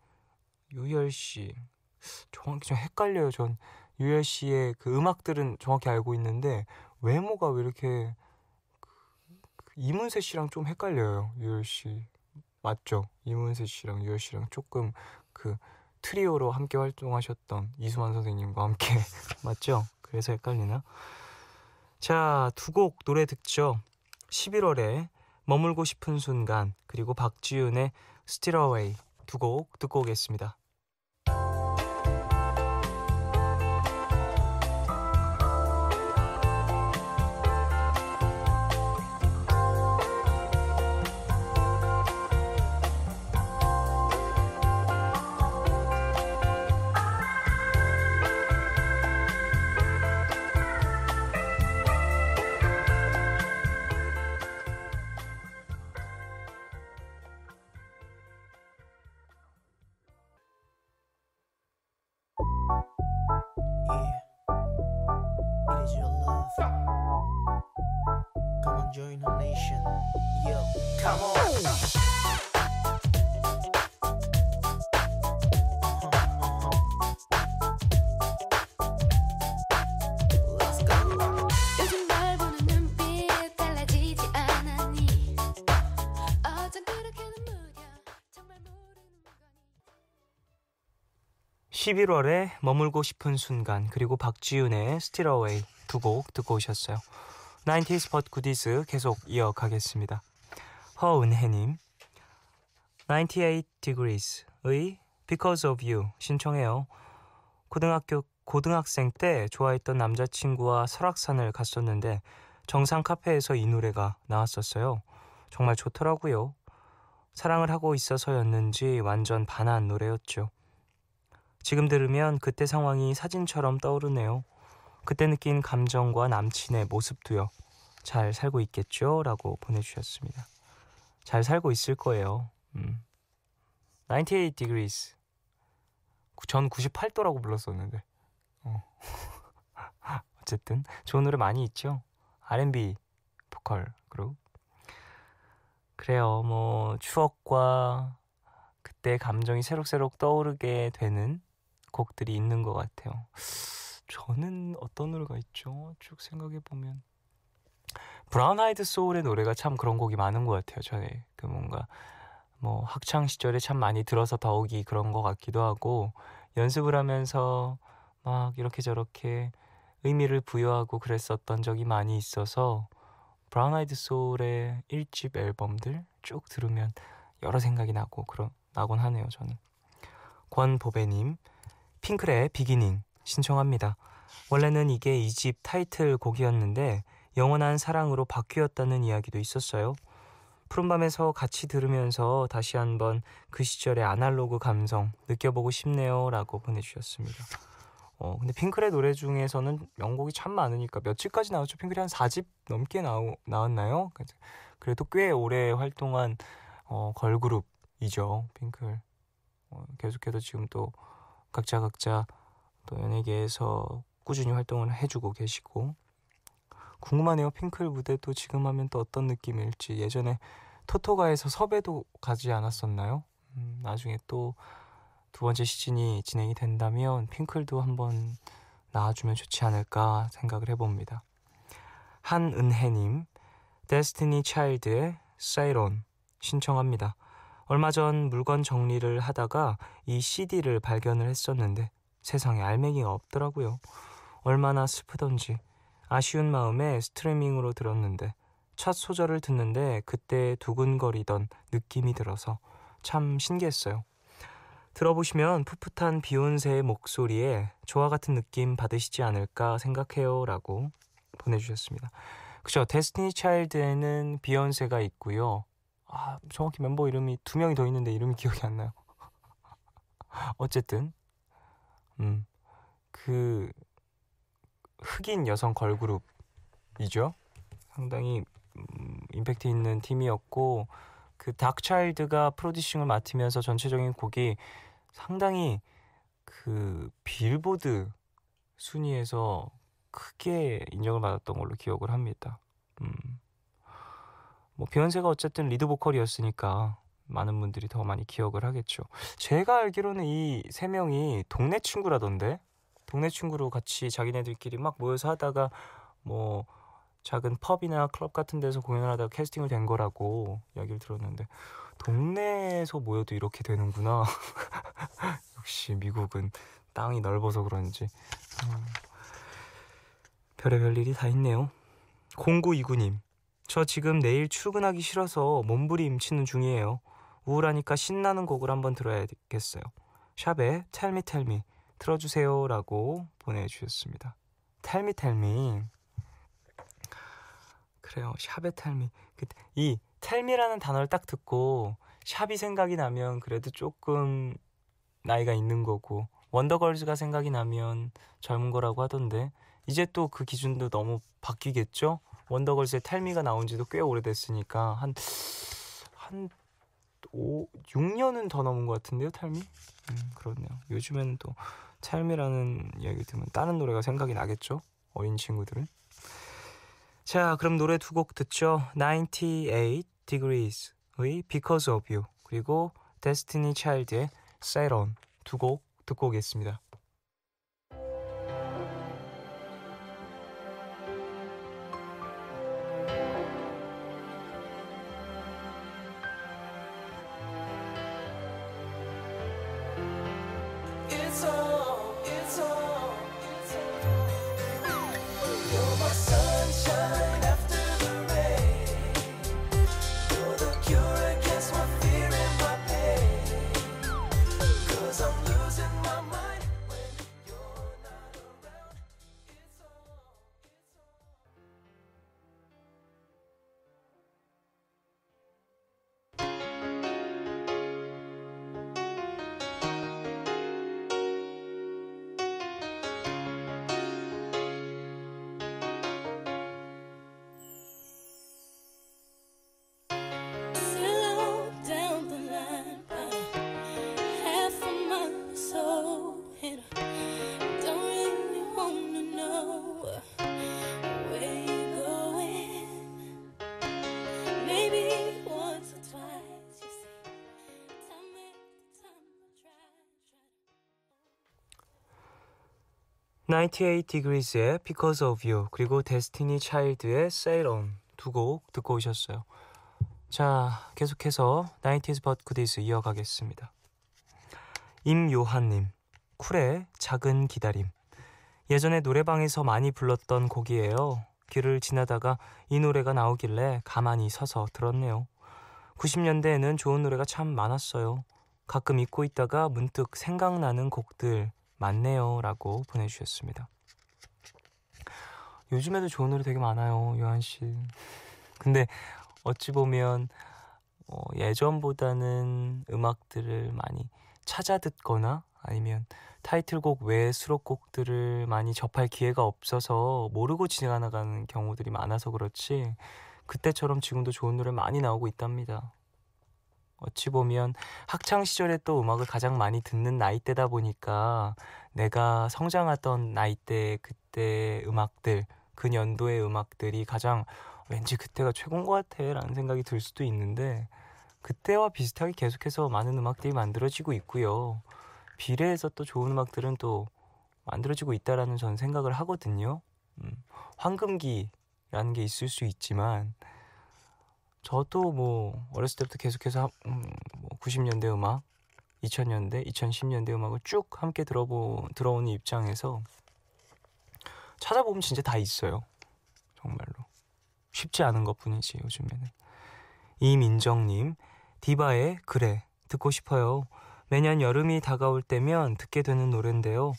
[SPEAKER 1] 정확히 좀 헷갈려요. 전 유열씨의 그 음악들은 정확히 알고 있는데 외모가 왜 이렇게 이문세 씨랑 좀 헷갈려요. 유열씨 맞죠? 이문세 씨랑 유열씨랑 조금 그 트리오로 함께 활동하셨던 이수만 선생님과 함께 맞죠? 그래서 헷갈리나? 자, 두 곡 노래 듣죠. 11월에 머물고 싶은 순간 그리고 박지윤의 Still Away 두 곡 듣고 오겠습니다.
[SPEAKER 2] Come on.
[SPEAKER 4] 요즘 널 보는 눈빛 달라지지 않았니 어쩜 그렇게 눈물이야 정말 모르는 거니
[SPEAKER 1] 11월에 머물고 싶은 순간 그리고 박지윤의 Still Away 두 곡 듣고 오셨어요. 90s but goodies 계속 이어가겠습니다. 허은혜님 98 Degrees의 Because of You 신청해요. 고등학생 때 좋아했던 남자친구와 설악산을 갔었는데 정상 카페에서 이 노래가 나왔었어요. 정말 좋더라고요. 사랑을 하고 있어서였는지 완전 반한 노래였죠. 지금 들으면 그때 상황이 사진처럼 떠오르네요. 그때 느낀 감정과 남친의 모습도요. 잘 살고 있겠죠? 라고 보내주셨습니다. 잘 살고 있을 거예요. 98 degrees. 전 98도라고 불렀었는데. 어쨌든 좋은 노래 많이 있죠. R&B 보컬 그룹. 그래요. 뭐 추억과 그때 감정이 새록새록 떠오르게 되는 곡들이 있는 것 같아요. 저는 어떤 노래가 있죠? 쭉 생각해보면 브라운 아이드 소울의 노래가 참 그런 곡이 많은 것 같아요. 저의 그 뭔가 뭐 학창 시절에 참 많이 들어서 더욱이 그런 것 같기도 하고 연습을 하면서 막 이렇게 저렇게 의미를 부여하고 그랬었던 적이 많이 있어서 브라운 아이드 소울의 1집 앨범들 쭉 들으면 여러 생각이 나곤 하네요. 저는. 권보배님 핑클의 비기닝 신청합니다. 원래는 이게 2집 타이틀 곡이었는데 영원한 사랑으로 바뀌었다는 이야기도 있었어요. 푸른밤에서 같이 들으면서 다시 한번 그 시절의 아날로그 감성 느껴보고 싶네요 라고 보내주셨습니다. 근데 핑클의 노래 중에서는 명곡이 참 많으니까 며칠까지 나왔죠? 핑클이 한 4집 넘게 나왔나요? 그래도 꽤 오래 활동한 걸그룹이죠. 핑클. 계속해서 지금 또 각자 또 연예계에서 꾸준히 활동을 해주고 계시고 궁금하네요. 핑클 무대도 지금 하면 또 어떤 느낌일지. 예전에 토토가에서 섭외도 가지 않았었나요? 나중에 또 두 번째 시즌이 진행이 된다면 핑클도 한번 나와주면 좋지 않을까 생각을 해봅니다. 한은혜님 데스티니 차일드의 사이론 신청합니다. 얼마 전 물건 정리를 하다가 이 CD를 발견을 했었는데 세상에 알맹이가 없더라고요. 얼마나 슬프던지 아쉬운 마음에 스트리밍으로 들었는데 첫 소절을 듣는데 그때 두근거리던 느낌이 들어서 참 신기했어요. 들어보시면 풋풋한 비욘세의 목소리에 조화 같은 느낌 받으시지 않을까 생각해요 라고 보내주셨습니다. 그죠? 데스티니 차일드에는 비욘세가 있고요. 정확히 멤버 이름이 2명이 더 있는데 이름이 기억이 안 나요. 어쨌든 그 흑인 여성 걸그룹이죠. 상당히 임팩트 있는 팀이었고 그 닥차일드가 프로듀싱을 맡으면서 전체적인 곡이 상당히 그 빌보드 순위에서 크게 인정을 받았던 걸로 기억을 합니다. 뭐 비욘세가 어쨌든 리드 보컬이었으니까 많은 분들이 더 많이 기억을 하겠죠. 제가 알기로는 이 세 명이 동네 친구라던데 동네 친구로 같이 자기네들끼리 막 모여서 하다가 뭐 작은 펍이나 클럽 같은 데서 공연을 하다가 캐스팅을 된 거라고 이야기를 들었는데 동네에서 모여도 이렇게 되는구나. 역시 미국은 땅이 넓어서 그런지 별의별 일이 다 있네요. 0929님 저 지금 내일 출근하기 싫어서 몸부림 치는 중이에요. 우울하니까 신나는 곡을 한번 들어야겠어요. 샵에 Tell Me Tell Me 틀어주세요 라고 보내주셨습니다. Tell Me Tell Me 그래요. 샵에 Tell Me 이 Tell Me라는 단어를 딱 듣고 샵이 생각이 나면 그래도 조금 나이가 있는 거고 원더걸즈가 생각이 나면 젊은 거라고 하던데 이제 또 그 기준도 너무 바뀌겠죠? 원더걸스의 텔미가 나온 지도 꽤 오래됐으니까 한 6년은 더 넘은 것 같은데요, 텔미? 그렇네요. 요즘에는 또 텔미라는 이야기 들으면 다른 노래가 생각이 나겠죠? 어린 친구들은. 자, 그럼 노래 두 곡 듣죠. 98 Degrees Because of You 그리고 Destiny Child의 Sail On 두 곡 듣고 오겠습니다.
[SPEAKER 2] It's all, it's all, it's all. You're my sunshine after the rain. You're the cure against my fear and my pain. 'Cause I'm losing my mind when you're not around. It's all, it's all.
[SPEAKER 4] Slow down the line, half a mile or so, and I don't really wanna know where you're going. Maybe once or twice, you see, time after time I try.
[SPEAKER 1] 98 Degrees의 Because of You 그리고 Destiny Child의 Sail On 두 곡 듣고 오셨어요. 자, 계속해서 90s But Goodies 이어가겠습니다. 임요한님, 쿨의 작은 기다림. 예전에 노래방에서 많이 불렀던 곡이에요. 길을 지나다가 이 노래가 나오길래 가만히 서서 들었네요. 90년대에는 좋은 노래가 참 많았어요. 가끔 잊고 있다가 문득 생각나는 곡들 많네요 라고 보내주셨습니다. 요즘에도 좋은 노래 되게 많아요, 요한씨. 근데 어찌 보면 예전보다는 음악들을 많이 찾아 듣거나 아니면 타이틀곡 외의 수록곡들을 많이 접할 기회가 없어서 모르고 지나가는 경우들이 많아서 그렇지 그때처럼 지금도 좋은 노래 많이 나오고 있답니다. 어찌 보면 학창시절에 또 음악을 가장 많이 듣는 나이대다 보니까 내가 성장하던 나이대 그때 음악들 그 연도의 음악들이 가장 왠지 그때가 최고인 것 같아 라는 생각이 들 수도 있는데 그때와 비슷하게 계속해서 많은 음악들이 만들어지고 있고요. 비례해서 또 좋은 음악들은 또 만들어지고 있다라는 저는 생각을 하거든요. 황금기라는 게 있을 수 있지만 저도 뭐 어렸을 때부터 계속해서 90년대 음악, 2000년대, 2010년대 음악을 쭉 함께 들어오는 입장에서 찾아보면 진짜 다 있어요. 정말로. 쉽지 않은 것뿐이지 요즘에는. 이민정님, 디바의 그래 듣고 싶어요. 매년 여름이 다가올 때면 듣게 되는 노래인데요.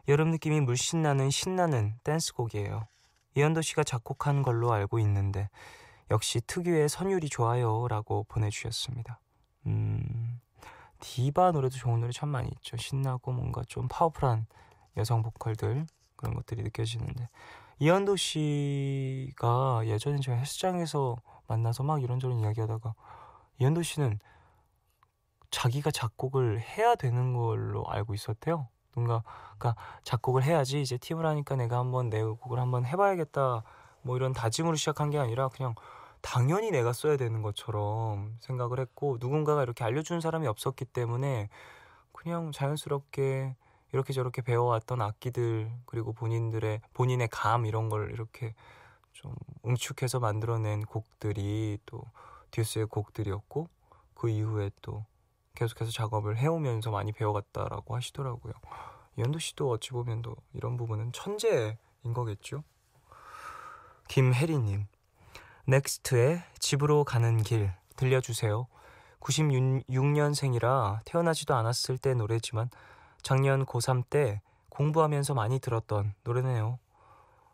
[SPEAKER 1] 여름 느낌이 물씬 나는 신나는 댄스곡이에요. 이현도 씨가 작곡한 걸로 알고 있는데 역시 특유의 선율이 좋아요 라고 보내주셨습니다. 디바 노래도 좋은 노래 참 많이 있죠. 신나고 뭔가 좀 파워풀한 여성 보컬들 그런 것들이 느껴지는데 이현도 씨가 예전에 제가 헬스장에서 만나서 막 이런저런 이야기하다가 이현도 씨는 자기가 작곡을 해야 되는 걸로 알고 있었대요. 뭔가 그러니까 작곡을 해야지 이제 팀을 하니까 내가 한번 내 곡을 한번 해봐야겠다 뭐 이런 다짐으로 시작한 게 아니라 그냥 당연히 내가 써야 되는 것처럼 생각을 했고 누군가가 이렇게 알려주는 사람이 없었기 때문에 그냥 자연스럽게 이렇게 저렇게 배워왔던 악기들 그리고 본인의 감 이런 걸 이렇게 좀 응축해서 만들어낸 곡들이 또 듀스의 곡들이었고 그 이후에 또 계속해서 작업을 해오면서 많이 배워갔다라고 하시더라고요. 이현도 씨도 어찌 보면 또 이런 부분은 천재인 거겠죠. 김혜리님, 넥스트의 집으로 가는 길 들려주세요. 96년생이라 태어나지도 않았을 때 노래지만 작년 고3 때 공부하면서 많이 들었던 노래네요.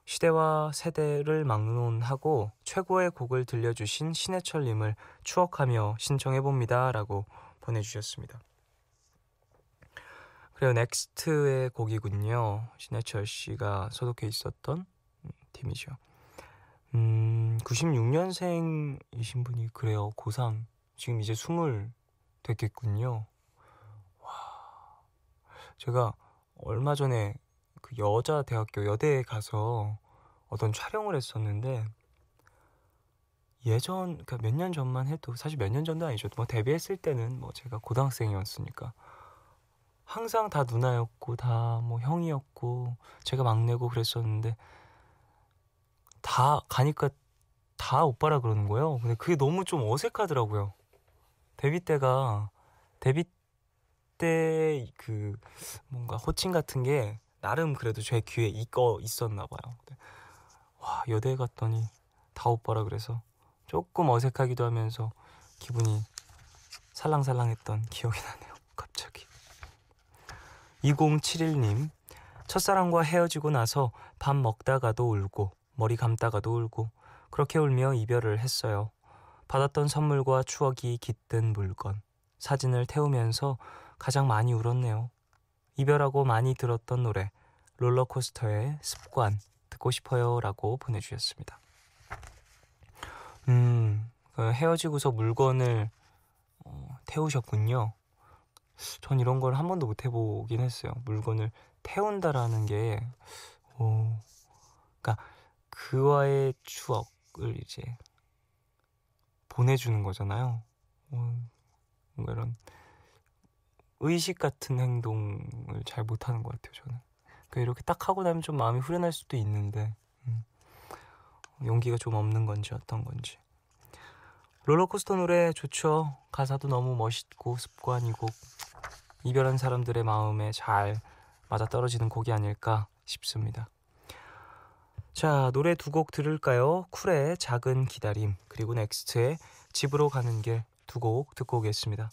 [SPEAKER 1] 시대와 세대를 막론하고 최고의 곡을 들려주신 신해철님을 추억하며 신청해봅니다 라고 보내주셨습니다. 그리고 넥스트의 곡이군요. 신해철 씨가 소속해 있었던 팀이죠. 96년생이신 분이 그래요. 고3 지금 이제 20 됐겠군요. 와, 제가 얼마 전에 그 여자 대학교 여대에 가서 어떤 촬영을 했었는데 그러니까 몇 년 전만 해도, 사실 몇 년 전도 아니죠. 뭐 데뷔했을 때는 뭐 제가 고등학생이었으니까 항상 다 누나였고 다 뭐 형이었고 제가 막내고 그랬었는데, 다 가니까 다 오빠라 그러는 거예요. 근데 그게 너무 좀 어색하더라고요. 데뷔 때 그 뭔가 호칭 같은 게 나름 그래도 제 귀에 있었나 봐요. 와, 여대에 갔더니 다 오빠라 그래서 조금 어색하기도 하면서 기분이 살랑살랑했던 기억이 나네요. 갑자기. 2071님, 첫사랑과 헤어지고 나서 밥 먹다가도 울고 머리 감다가도 울고 그렇게 울며 이별을 했어요. 받았던 선물과 추억이 깃든 물건, 사진을 태우면서 가장 많이 울었네요. 이별하고 많이 들었던 노래 롤러코스터의 습관 듣고 싶어요 라고 보내주셨습니다. 헤어지고서 물건을 태우셨군요. 전 이런 걸 한 번도 못 해보긴 했어요. 물건을 태운다라는 게 그러니까 그와의 추억을 이제 보내주는 거잖아요. 뭔가 이런 의식 같은 행동을 잘 못하는 것 같아요, 저는. 그러니까 이렇게 딱 하고 나면 좀 마음이 후련할 수도 있는데 용기가 좀 없는 건지 어떤 건지. 롤러코스터 노래 좋죠. 가사도 너무 멋있고 습관이고 이별한 사람들의 마음에 잘 맞아떨어지는 곡이 아닐까 싶습니다. 자, 노래 두 곡 들을까요? 쿨의 작은 기다림, 그리고 넥스트의 집으로 가는 길, 두 곡 듣고 오겠습니다.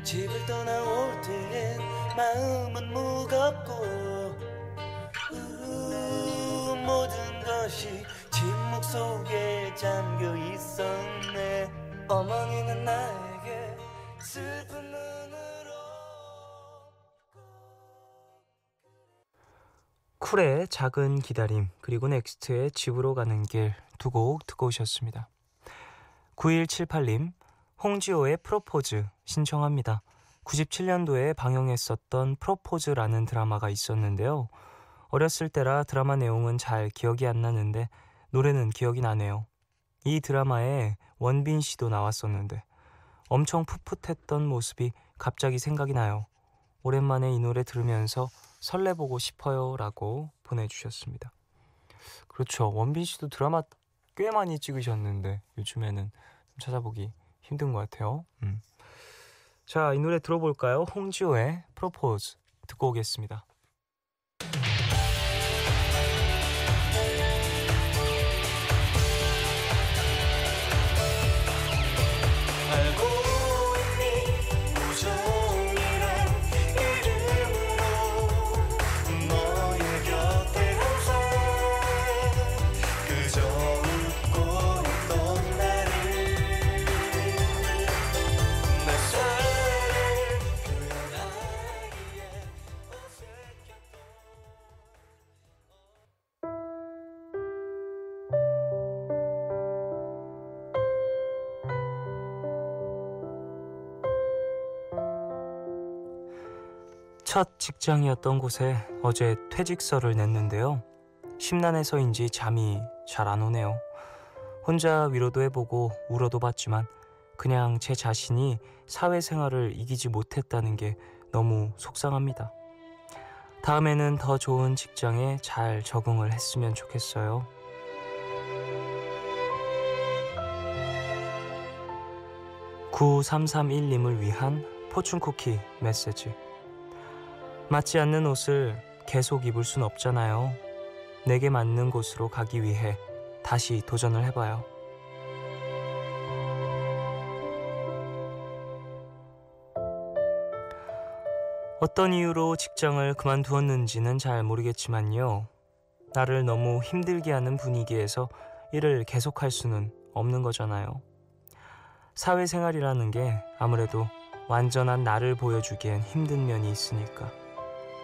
[SPEAKER 2] 집을 떠나올 땐 마음은 무겁고 모든 것이 침묵 속에 잠겨 있었네. 어머니는 나에게 슬픈 눈으로.
[SPEAKER 1] 쿨의 작은 기다림, 그리고 넥스트의 집으로 가는 길, 두 곡 듣고 오셨습니다. 9178님, 홍지호의 프로포즈 신청합니다. 97년도에 방영했었던 프로포즈라는 드라마가 있었는데요. 어렸을 때라 드라마 내용은 잘 기억이 안 나는데 노래는 기억이 나네요. 이 드라마에 원빈 씨도 나왔었는데 엄청 풋풋했던 모습이 갑자기 생각이 나요. 오랜만에 이 노래 들으면서 설레보고 싶어요 라고 보내주셨습니다. 그렇죠. 원빈 씨도 드라마 꽤 많이 찍으셨는데 요즘에는 좀 찾아보기 힘든 것 같아요. 자, 이 노래 들어볼까요? 홍지호의 프로포즈 듣고 오겠습니다.
[SPEAKER 2] 알고 있니 우정이란 이름으로 너의 곁에 항상 그저 웃고 있던 나를 내 사랑을 표현하기에 어색했던.
[SPEAKER 1] 첫 직장이었던 곳에 어제 퇴직서를 냈는데요. 심란해서인지 잠이 잘 안 오네요. 혼자 위로도 해보고 울어도 봤지만 그냥 제 자신이 사회생활을 이기지 못했다는 게 너무 속상합니다. 다음에는 더 좋은 직장에 잘 적응을 했으면 좋겠어요. (9331님을) 위한 포춘쿠키 메시지. 맞지 않는 옷을 계속 입을 순 없잖아요. 내게 맞는 곳으로 가기 위해 다시 도전을 해봐요. 어떤 이유로 직장을 그만두었는지는 잘 모르겠지만요. 나를 너무 힘들게 하는 분위기에서 일을 계속할 수는 없는 거잖아요. 사회생활이라는 게 아무래도 완전한 나를 보여주기엔 힘든 면이 있으니까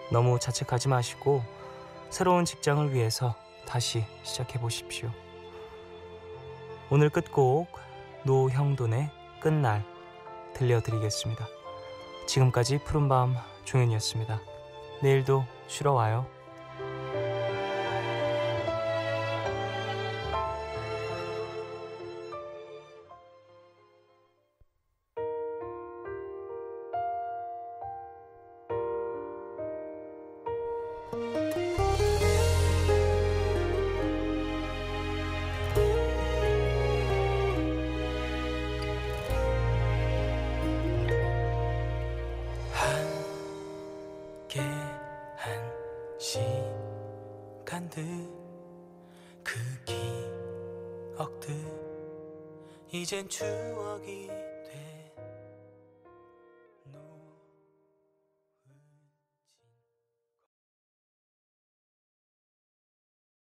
[SPEAKER 1] 너무 자책하지 마시고 새로운 직장을 위해서 다시 시작해 보십시오. 오늘 끝곡 노형돈의 끝날 들려드리겠습니다. 지금까지 푸른밤 종현이었습니다. 내일도 쉬러 와요.
[SPEAKER 2] 함께한 시간들 그 기억들 이젠 추억이